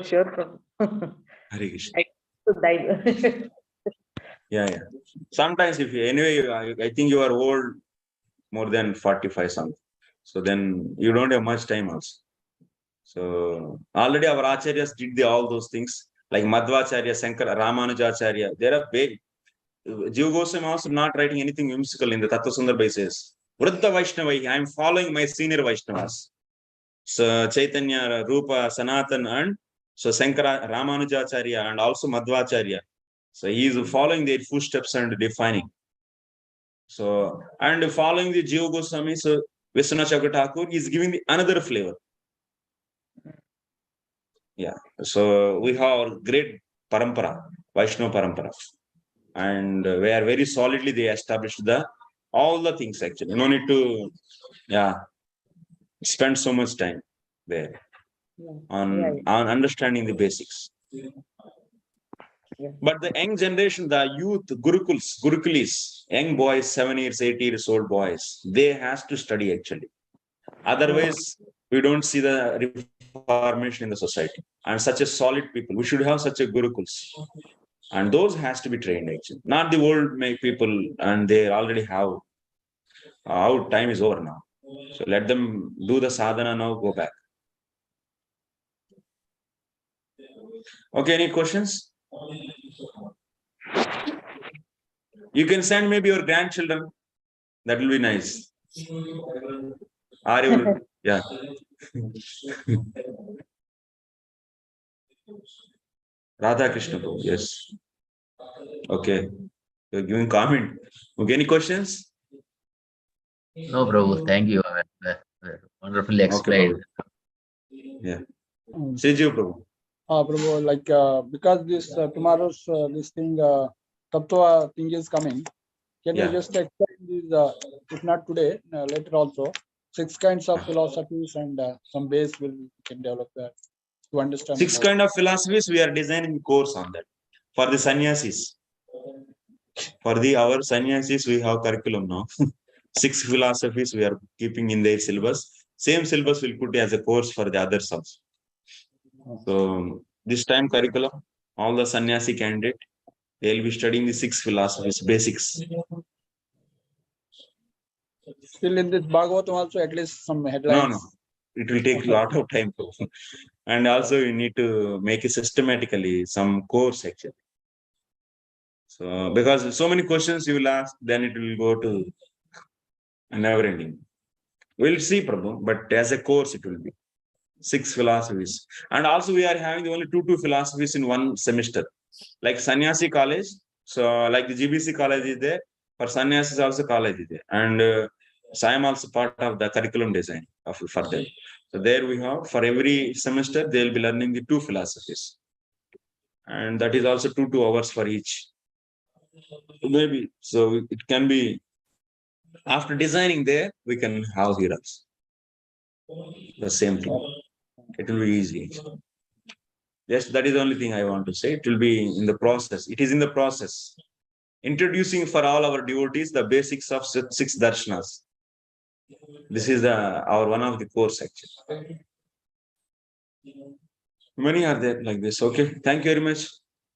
Hare Krishna. I Yeah. Sometimes if you, anyway, I think you are old, more than 45 something. So then you don't have much time also. So already our acharyas did all those things like Madhvacharya, Sankara, Ramanujacharya. They are big. Jiva Goswami also not writing anything whimsical in the Tattva Sundarbhai says, Vriddha Vaishnavai, I am following my senior Vaishnavas. So Chaitanya, Rupa, Sanatan, and so Sankara, Ramanujacharya, and also Madhvacharya. So he is following their footsteps and defining. So, and following the Jiva Goswami, so Vishwanath Chakravarti Thakur is giving another flavor. Yeah. So we have great parampara, Vaishnava parampara. And we are very solidly they established all the things actually. No need to spend so much time there on understanding the basics. But the young generation, the youth, Gurukulis, young boys, 7 years, 8 years old boys, they has to study actually. Otherwise, we don't see the reformation in the society. And such a solid people, we should have such a Gurukuls. And those has to be trained actually. Not the old people, and they already have. Our time is over now. So let them do the sadhana now, go back. Okay, any questions? You can send maybe your grandchildren. That will be nice. Yeah. Radha Krishna, yes. Okay. You're giving comment. Okay, any questions? No, Prabhu. Thank you. Wonderfully explained. Okay, yeah. Siju, Prabhu. Prabhu, like because this tomorrow's this thing Tattva thing is coming. Can you just explain these, if not today, later also, 6 kinds of philosophies and some base can develop that to understand. 6 kind of philosophies, we are designing course on that. For the sannyasis. For our sannyasis, we have curriculum now. 6 philosophies we are keeping in their syllabus. Same syllabus we'll put as a course for the others also. So this time curriculum, all the sannyasi candidate, they'll be studying the 6 philosophies, basics. Still in this Bhāgavatam also at least some headlines. No. It will take a lot of time. And also you need to make it systematically, some course actually. So because so many questions you will ask, then it will go to never ending. We'll see, Prabhu, but as a course it will be 6 philosophies. And also we are having only two philosophies in one semester. Like Sannyasi college, so like the GBC college is there, for Sannyasis also college is there. And so I am also part of the curriculum design. for them. So there we have, for every semester, they'll be learning the 2 philosophies. And that is also 2 hours for each. Maybe, so it can be, after designing there, we can have here also the same thing. It will be easy. Yes, that is the only thing I want to say. It will be in the process. It is in the process. Introducing for all our devotees the basics of 6 darshanas. This is our one of the course actually. Many are there like this. Okay, thank you very much.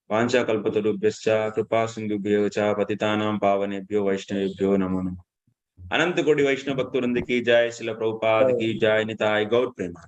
Vancha kalpatarubhyascha kripa sindhubhyo cha patitanam pavanebhyo vaishnavebhyo namo namo. Ananta Koti Vaishnava Bhaktivinoda ki jai, Srila Prabhupada ki jai, Nitai Gaur Prema.